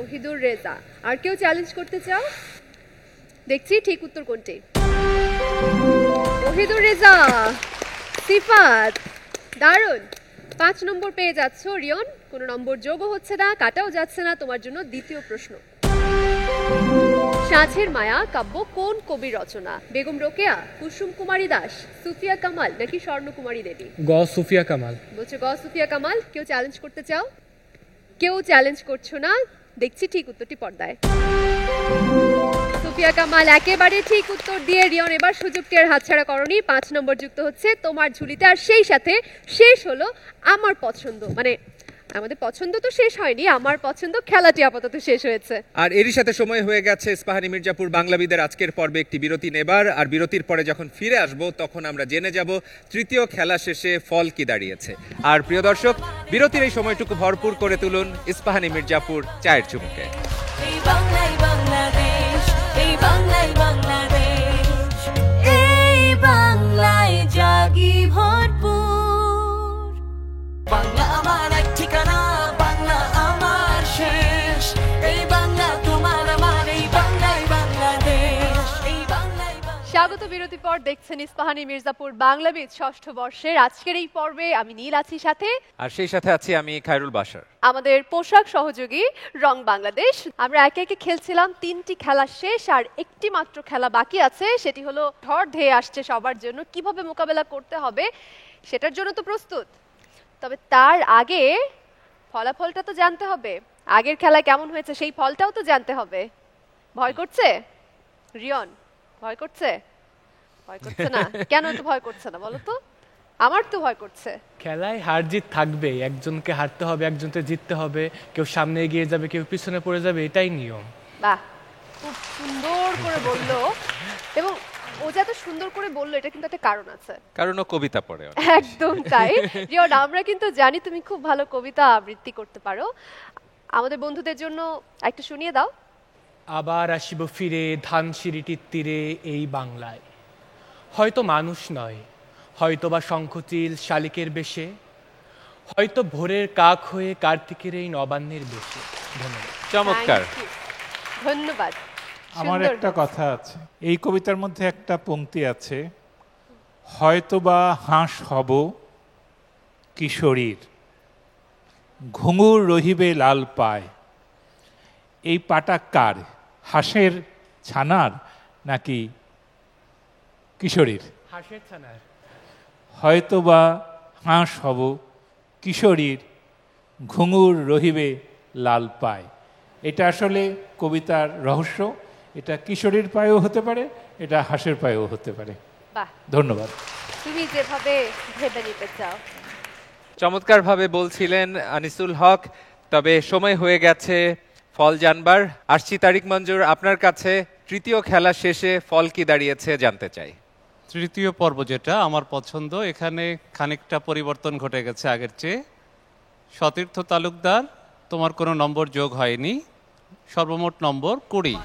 ওহিদুর রেজা। আর কেউ চ্যালেঞ্জ করতে চাও? দেখছি ঠিক উত্তর কোনটি। ওহিদুর রেজা। সিফাত, দারুণ। 5 নম্বর পেয়ে যাচ্ছ রিয়ন। কোনো নম্বর যোগও হচ্ছে না, কাটাও যাচ্ছে না। তোমার জন্য দ্বিতীয় প্রশ্ন। সাঁঝের মায়া কাব্য কোন কবির রচনা? বেগম রোকেয়া, কুসুম কুমারী দাস, সুফিয়া কামাল, নাকি স্বর্ণকুমারী দেবী? গ সুফিয়া কামাল। বলছে গ সুফিয়া কামাল। কেউ চ্যালেঞ্জ করতে চাও? কেউ চ্যালেঞ্জ করছো না, দেখছি ঠিক উত্তরটি পর্দায়। সুফিয়া কামাল একেবারে ঠিক উত্তর দিয়ে রিয়ন এবার সুযোগটি আর হাতছাড়া করনি। 5 নম্বর যুক্ত হচ্ছে তোমার ঝুলিতে। আর সেই সাথে শেষ হলো আমার পছন্দ, মানে আমাদের পছন্দ তো শেষ হয়নি, আমার পছন্দ খেলাটি আপাতত শেষ হয়েছে। আর এরই সাথে সময় হয়ে গেছে ইস্পাহানী মির্জাপুর বাংলাবিদের আজকের পর্বে একটি বিরতি নেবার। আর বিরতির পরে যখন ফিরে আসব তখন আমরা জেনে যাব তৃতীয় খেলা শেষে ফল কি দাঁড়িয়েছে। আর প্রিয় দর্শক, বিরতির এই সময়টুকু ভরপুর করে তুলুন ইস্পাহানী মির্জাপুর চায়ের চুমুকে। এই বাংলাই বাংলাদেশ, এই বাংলাই বাংলাদেশ, এই বাংলা স্বাগত বিরতির পর দেখছেন ইস্পাহানি মির্জাপুর বাংলাবিদ ষষ্ঠ বর্ষের আজকের এই পর্বে আমি নীল আছি সাথে, আর সেই সাথে আছি আমি খায়রুল বাশার। আমাদের পোশাক সহযোগী রং বাংলাদেশ। আমরা একে একে খেলছিলাম, 3টি খেলা শেষ আর একটি মাত্র খেলা বাকি আছে, সেটি হলো ঝড় ধেয়ে আসছে সবার জন্য, কিভাবে মোকাবেলা করতে হবে সেটার জন্য তো প্রস্তুত। তবে তার আগে ফলাফলটা তো জানতে হবে, আগের খেলায় কেমন হয়েছে সেই ফলটাও তো জানতে হবে। ভয় করছে রিয়ন? ভয় করছে? ভয় করছে না কেন? তো ভয় করছে না বলো তো? আমার তো ভয় করছে। খেলায় হার জিত থাকবে, একজনকে হারতে হবে, একজনকে জিততে হবে, কেউ সামনে এগিয়ে যাবে, কেউ পিছনে পড়ে যাবে, এটাই নিয়ম। বাহ, খুব সুন্দর করে বললো, এবং ও যে এত সুন্দর করে বললো এটা কিন্তু একটা কারণ আছে, কারণ ও কবিতা পড়ে। একদম তাই। রিয়ন, আমরা কিন্তু জানি তুমি খুব ভালো কবিতা আবৃত্তি করতে পারো, আমাদের বন্ধুদের জন্য একটা শুনিয়ে দাও। আবার আসিব ফিরে ধানসিঁড়িটির তীরে এই বাংলায়, হয়তো মানুষ নয়, হয়তো বা শঙ্খচিল শালিকের বেশে, হয়তো ভোরের কাক হয়ে কার্তিকের এই নবান্নের বেশে। ধন্যবাদ। চমৎকার, ধন্যবাদ। আমার সুন্দর। একটা কথা আছে, এই কবিতার মধ্যে একটা পংক্তি আছে, হয়তোবা হাঁস হব কিশোরীর, ঘুঙুর রহিবে লাল পায়। এই পাটা কার? হাঁসের ছানার নাকি কিশোরীর? হাঁসের ছানার। হয়তোবা হাঁস হব কিশোরীর, ঘুঙুর রহিবে লাল পায়। এটা আসলে কবিতার রহস্য, এটা কিশোরীর পায়েও হতে পারে, এটা হাঁসের পায়েও হতে পারে। বাহ, ধন্যবাদ। তুমি যেভাবে ভেবে নিতে চাও। চমৎকারভাবে বলছিলেন আনিসুল হক। তবে সময় হয়ে গেছে ফল জানবার। আসছি তারিক মঞ্জুর, আপনার কাছে তৃতীয় খেলা শেষে ফল কি দাঁড়িয়েছে জানতে চাই। তৃতীয় পর্ব যেটা আমার পছন্দ, এখানে খানিকটা পরিবর্তন ঘটে গেছে আগের চেয়ে। সতীর্থ তালুকদার, তোমার কোনো নম্বর যোগ হয়নি, সর্বমোট নম্বর 20।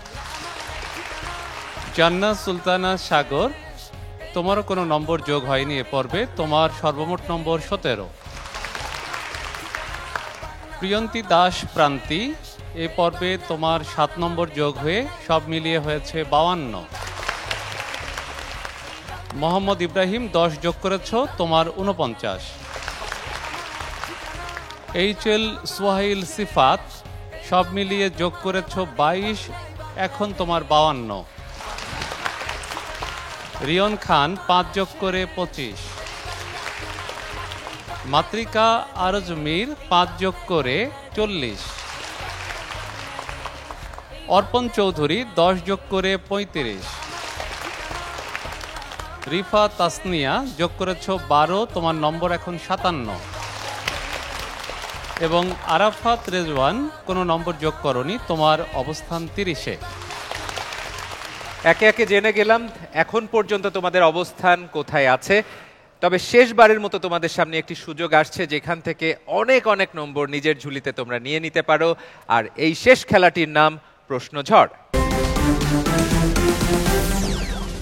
জান্নাহ সুলতানা সাগর, তোমারও কোনো নম্বর যোগ হয়নি এ পর্বে, তোমার সর্বমোট নম্বর 17। প্রিয়ন্তী দাস প্রান্তি, এ পর্বে তোমার 7 নম্বর যোগ হয়ে সব মিলিয়ে হয়েছে 52। মোহাম্মদ ইব্রাহিম 10 যোগ করেছ, তোমার 49। এইচএল সোহাইল সিফাত, সব মিলিয়ে যোগ করেছ 22, এখন তোমার 52। রিয়ন খান 5 যোগ করে 25। মাতৃকা আরজমির 5 যোগ করে 40। অর্পণ চৌধুরী 10 যোগ করে 35। রিফা তাসনিয়া যোগ করেছ 12, তোমার নম্বর এখন 57। এবং আরাফাত রেজওয়ান কোনো নম্বর যোগ করনি, তোমার অবস্থান 30-এ। একে একে জেনে গেলাম এখন পর্যন্ত তোমাদের অবস্থান কোথায় আছে। তবে শেষবারের মতো তোমাদের সামনে একটি সুযোগ আসছে যেখান থেকে অনেক অনেক নম্বর নিজের ঝুলিতে তোমরা নিয়ে নিতে পারো। আর এই শেষ খেলাটির নাম প্রশ্ন ঝড়।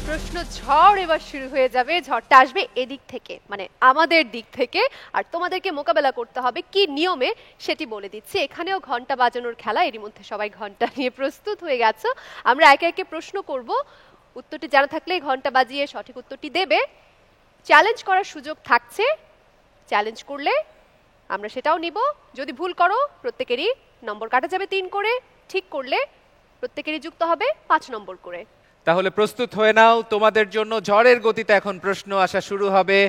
প্রশ্ন ঝড় এবার শুরু হয়ে যাবে। ঝড়টা আসবে এদিক থেকে, মানে আমাদের দিক থেকে, আর তোমাদেরকে মোকাবেলা করতে হবে কি নিয়মে সেটি বলে দিচ্ছি। এখানেও ঘন্টা বাজানোর খেলা, এরই মধ্যে সবাই ঘন্টা নিয়ে প্রস্তুত হয়ে গেছো। আমরা একে একে প্রশ্ন করব, উত্তরটি জানা থাকলে ঘন্টা বাজিয়ে সঠিক উত্তরটি দেবে। চ্যালেঞ্জ করার সুযোগ থাকছে, চ্যালেঞ্জ করলে আমরা সেটাও নিব। যদি ভুল করো প্রত্যেকেরই নম্বর কাটা যাবে 3 করে, ঠিক করলে প্রত্যেকেরই যুক্ত হবে 5 নম্বর করে। তাহলে প্রস্তুত হয়ে নাও, তোমাদের জন্য ঝড়ের গতিতে এখন প্রশ্ন আসা শুরু হবে।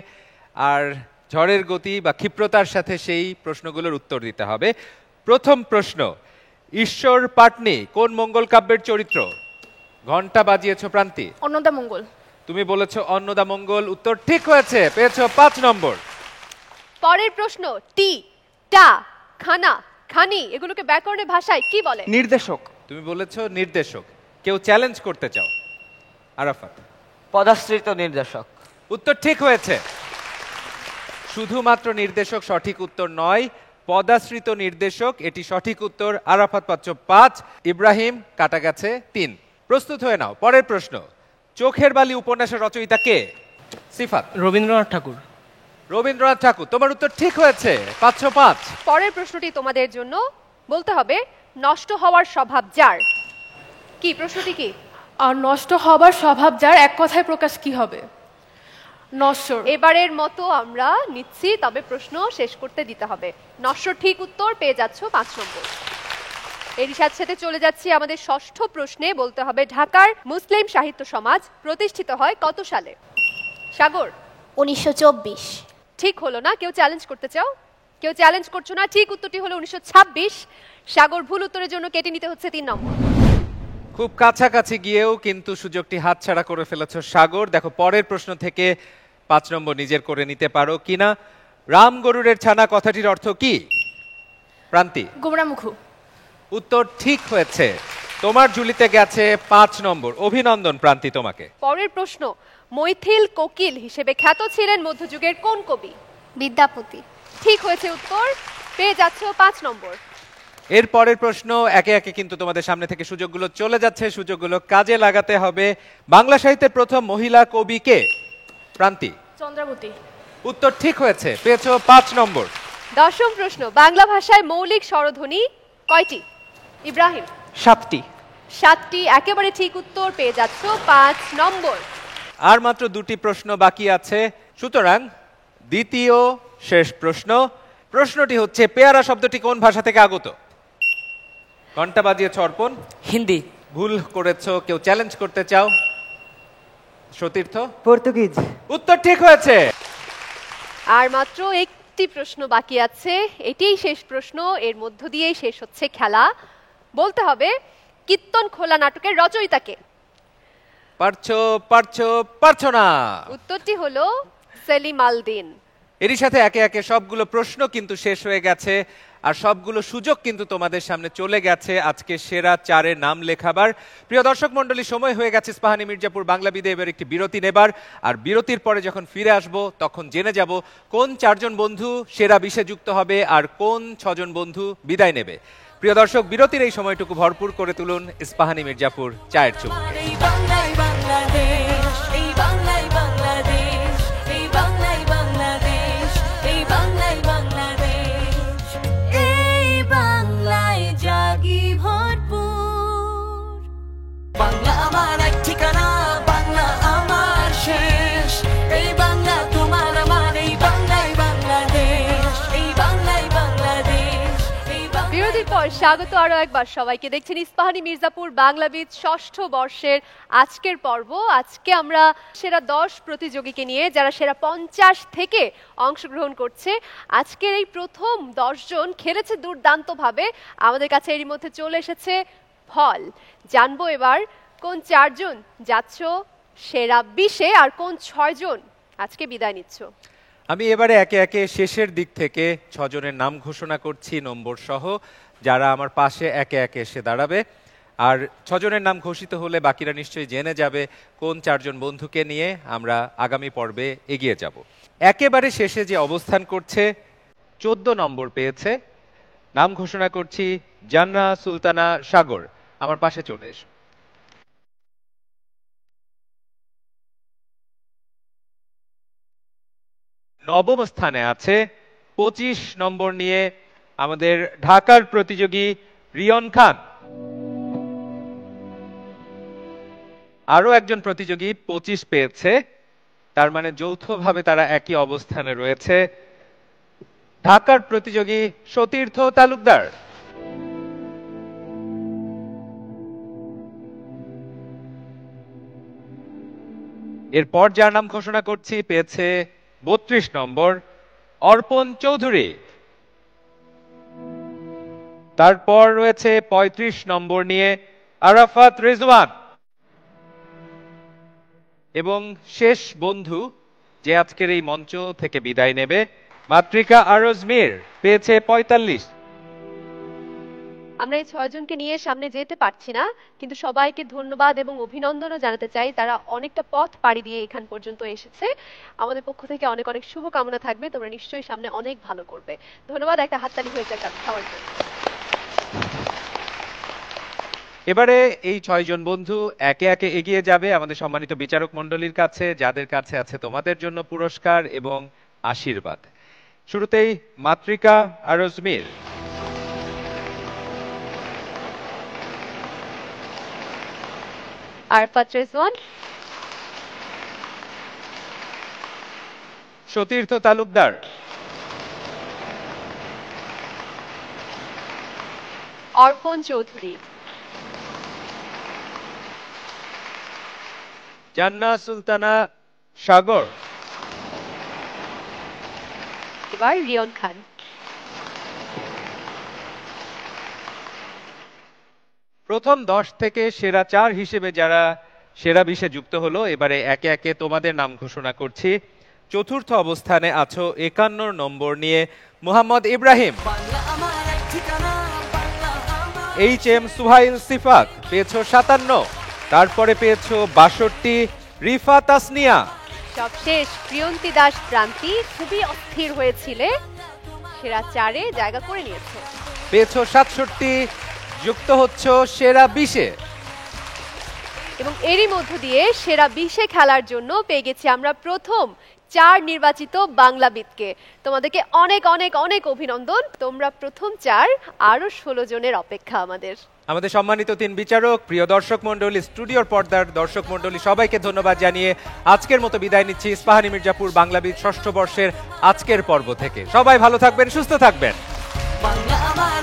আর ঝড়ের গতি বা ক্ষিপ্রতার সাথে সেই প্রশ্নগুলোর উত্তর দিতে হবে। প্রথম প্রশ্ন, ঈশ্বর পাটনি কোন মঙ্গল কাব্যের চরিত্র? ঘন্টা বাজিয়েছো প্রান্তি। অন্নদা মঙ্গল। তুমি বলেছো অন্নদা মঙ্গল, উত্তর ঠিক হয়েছে, পেয়েছো 5 নম্বর। পরের প্রশ্ন, টি, টা, খানা, খানি এগুলোকে ব্যাকরণের ভাষায় কি বলে? নির্দেশক। তুমি বলেছো নির্দেশক। কেউ চ্যালেঞ্জ করতে চাও? আরাফাত। পদাশ্রিত নির্দেশক। উত্তর ঠিক হয়েছে। শুধুমাত্র নির্দেশক সঠিক উত্তর নয়, পদাশ্রিত নির্দেশক এটি সঠিক উত্তর। আরাফাত পাচ্ছ 5, ইব্রাহিম কাটা গেছে 3। প্রস্তুত হয়ে নাও, পরের প্রশ্ন, চোখের বালি উপন্যাসের রচয়িতা কে? সিফাত। রবীন্দ্রনাথ ঠাকুর। রবীন্দ্রনাথ ঠাকুর, তোমার উত্তর ঠিক হয়েছে, পাচ্ছ 5। পরের প্রশ্নটি তোমাদের জন্য, বলতে হবে নষ্ট হওয়ার স্বভাব যার। কি প্রশ্নটি কি? আর নষ্ট হবার স্বভাব যার, এক কথায় প্রকাশ কি হবে? নশ্বর। এবারের মতো আমরা নিচ্ছি, তবে প্রশ্ন শেষ করতে দিতে হবে। নশ্বর ঠিক উত্তর, পেয়ে যাচ্ছ 5 নম্বর। এরই সাথে সাথে চলে যাচ্ছি আমাদের ষষ্ঠ প্রশ্নে। বলতে হবে ঢাকার মুসলিম সাহিত্য সমাজ প্রতিষ্ঠিত হয় কত সালে? সাগর। 1924। ঠিক হলো না, কেউ চ্যালেঞ্জ করতে চাও? কেউ চ্যালেঞ্জ করছো না, ঠিক উত্তরটি হলো 1926। সাগর ভুল উত্তরের জন্য কেটে নিতে হচ্ছে 3 নম্বর। খুব কাছাকাছি গিয়েও কিন্তু সুযোগটি হাতছাড়া করে ফেলেছ সাগর। দেখো পরের প্রশ্ন থেকে 5 নম্বর নিজের করে নিতে পারো কিনা। রাম গরুরের ছানা কথাটির অর্থ কি? প্রান্তি। গোমরামুখু। উত্তর ঠিক হয়েছে, তোমার ঝুলিতে গেছে 5 নম্বর। অভিনন্দন প্রান্তি তোমাকে। পরের প্রশ্ন, মৈথিল কোকিল হিসেবে খ্যাত ছিলেন মধ্যযুগের কোন কবি? বিদ্যাপতি। ঠিক হয়েছে উত্তর, পেয়ে যাচ্ছ 5 নম্বর। এর পরের প্রশ্ন একে একে কিন্তু তোমাদের সামনে থেকে সুযোগগুলো চলে যাচ্ছে, সুযোগগুলো কাজে লাগাতে হবে। বাংলা সাহিত্যের প্রথম মহিলা কবি কে? প্রান্তি। চন্দ্রাবতী। উত্তর ঠিক হয়েছে, পেয়েছো 5 নম্বর। 10ম প্রশ্ন, বাংলা ভাষায় মৌলিক স্বরধ্বনি কয়টি? ইব্রাহিম। 7টি। 7টি, একেবারে ঠিক উত্তর, পেয়ে যাচ্ছ 5 নম্বর। আর মাত্র 2টি প্রশ্ন বাকি আছে, সুতরাং দ্বিতীয় শেষ প্রশ্ন। প্রশ্নটি হচ্ছে পেয়ারা শব্দটি কোন ভাষা থেকে আগত? ঘন্টা বাজিয়েছ অর্পণ। হিন্দি। ভুল করেছো, কেউ চ্যালেঞ্জ করতে চাও? সতীর্থ। পর্তুগিজ। উত্তর ঠিক হয়েছে। আর মাত্র একটি প্রশ্ন বাকি আছে, এটাই শেষ প্রশ্ন, এর মধ্য দিয়েই শেষ হচ্ছে খেলা। বলতে হবে কীর্তন খোলা নাটকের রচয়িতাকে। পারছো পারছো পারছো না। উত্তরটি হলো সেলিম আল দীন। এরই সাথে একে একে সবগুলো প্রশ্ন কিন্তু শেষ হয়ে গেছে, আর সবগুলো সুযোগ কিন্তু তোমাদের সামনে চলে গেছে আজকে সেরা 4-এর নাম লেখাবার। প্রিয় দর্শক মণ্ডলী, সময় হয়ে গেছে ইস্পাহানি মির্জাপুর বাংলাবিদে এবার একটি বিরতি নেবার। আর বিরতির পরে যখন ফিরে আসব তখন জেনে যাব কোন 4 জন বন্ধু সেরা 20-এ যুক্ত হবে আর কোন 6 জন বন্ধু বিদায় নেবে। প্রিয় দর্শক, বিরতির এই সময়টুকু ভরপুর করে তুলুন ইস্পাহানি মির্জাপুর চায়ের চুমুকে। বাংলা আমার এক ঠিকানা, বাংলা আমার শেষ। এই বাংলা তোমার আমার, এই বাংলাই বাংলাদেশ, এই বাংলাই বাংলাদেশ। বিরতির পর স্বাগত আরো একবার সবাইকে। দেখছেন ইস্পাহানি মির্জাপুর বাংলাবিদ ষষ্ঠ বর্ষের আজকের পর্ব। আজকে আমরা সেরা 10 প্রতিযোগীকে নিয়ে, যারা সেরা 50 থেকে অংশগ্রহণ করছে। আজকের এই প্রথম 10 জন খেলেছে দুর্দান্তভাবে। আমাদের কাছে এরই মধ্যে চলে এসেছে ফল। জানবো এবার কোন 4 জন যাচ্ছ সেরা 20-এ আর কোন 6 জন আজকে বিদায় নিচ্ছ। আমি এবারে একে একে শেষের দিক থেকে 6 জনের নাম ঘোষণা করছি নম্বর সহ, যারা আমার পাশে একে একে এসে দাঁড়াবে। আর 6 জনের নাম ঘোষিত হলে বাকিরা নিশ্চয়ই জেনে যাবে কোন 4 জন বন্ধুকে নিয়ে আমরা আগামী পর্বে এগিয়ে যাব। একেবারে শেষে যে অবস্থান করছে 14 নম্বর পেয়েছে, নাম ঘোষণা করছি জান্নাহ সুলতানা সাগর। আমার পাশে চলে এসো। নবম স্থানে আছে 25 নম্বর নিয়ে আমাদের ঢাকার প্রতিযোগী রিয়ন খান। আরো একজন প্রতিযোগী 25 পেয়েছে, তার মানে যৌথভাবে তারা একই অবস্থানে রয়েছে। ঢাকার প্রতিযোগী সতীর্থ তালুকদার। এরপর যার নাম ঘোষণা করছি পেয়েছে 32 নম্বর অর্পণ চৌধুরী। তারপর রয়েছে 35 নম্বর নিয়ে আরাফাত রিজওয়ান। এবং শেষ বন্ধু যে আজকের এই মঞ্চ থেকে বিদায় নেবে, মাতৃকা আরজ মীর, পেয়েছে 45। আমরা এই 6 জনকে নিয়ে সামনে যেতে পারছি না, কিন্তু সবাইকে ধন্যবাদ এবং অভিনন্দনও জানাতে চাই। তারা অনেকটা পথ পাড়ি দিয়ে এখান পর্যন্ত এসেছে। আমাদের পক্ষ থেকে অনেক অনেক শুভকামনা থাকবে, তোমরা নিশ্চয়ই সামনে অনেক ভালো করবে। ধন্যবাদ, একটা হাততালি হয়ে যাক সবার জন্য। এবারে এই 6 জন বন্ধু একে একে এগিয়ে যাবে আমাদের সম্মানিত বিচারক মণ্ডলীর কাছে, যাদের কাছে আছে তোমাদের জন্য পুরস্কার এবং আশীর্বাদ। শুরুতেই মাতৃকা আরজ মীর। আরফাত রেজওয়ান, সতীর্থ তালুকদার, অর্পণ চৌধুরী, জান্না সুলতানা সাগর, এবার রিয়ন খান। প্রথম 10 থেকে সেরা 4 হিসেবে যারা সেরা 20-এ যুক্ত হলো, এবারে একে একে তোমাদের নাম ঘোষণা করছি। চতুর্থ অবস্থানে আছো 51 নম্বর নিয়ে মোহাম্মদ ইব্রাহিম। HM সুহাইল সিফাত পেয়েছো 57, তারপরে পেয়েছো 62 রিফা তাসনিয়া। সবশেষ প্রিয়ন্তী দাস প্রান্তি, খুবই অস্থির হয়েছিলে, সেরা 4-এ জায়গা করে নিয়েছে। পেয়েছো 67, যুক্ত হচ্ছ সেরা 20-এ। এবং এরই মধ্য দিয়ে সেরা 20-এ খেলার জন্য পেয়ে গেছি আমরা প্রথম 4 নির্বাচিত বাংলাবিদকে। তোমাদেরকে অনেক অনেক অনেক অভিনন্দন, তোমরা প্রথম 4, আরো 16 জনের অপেক্ষা আমাদের। আমাদের সম্মানিত 3 বিচারক, প্রিয় দর্শক মণ্ডলী, স্টুডিওর পর্দার দর্শক মণ্ডলী, সবাইকে ধন্যবাদ জানিয়ে আজকের মতো বিদায় নিচ্ছি ইস্পাহানি মির্জাপুর বাংলাবিদ ষষ্ঠ বর্ষের আজকের পর্ব থেকে। সবাই ভালো থাকবেন, সুস্থ থাকবেন। বাংলা আমার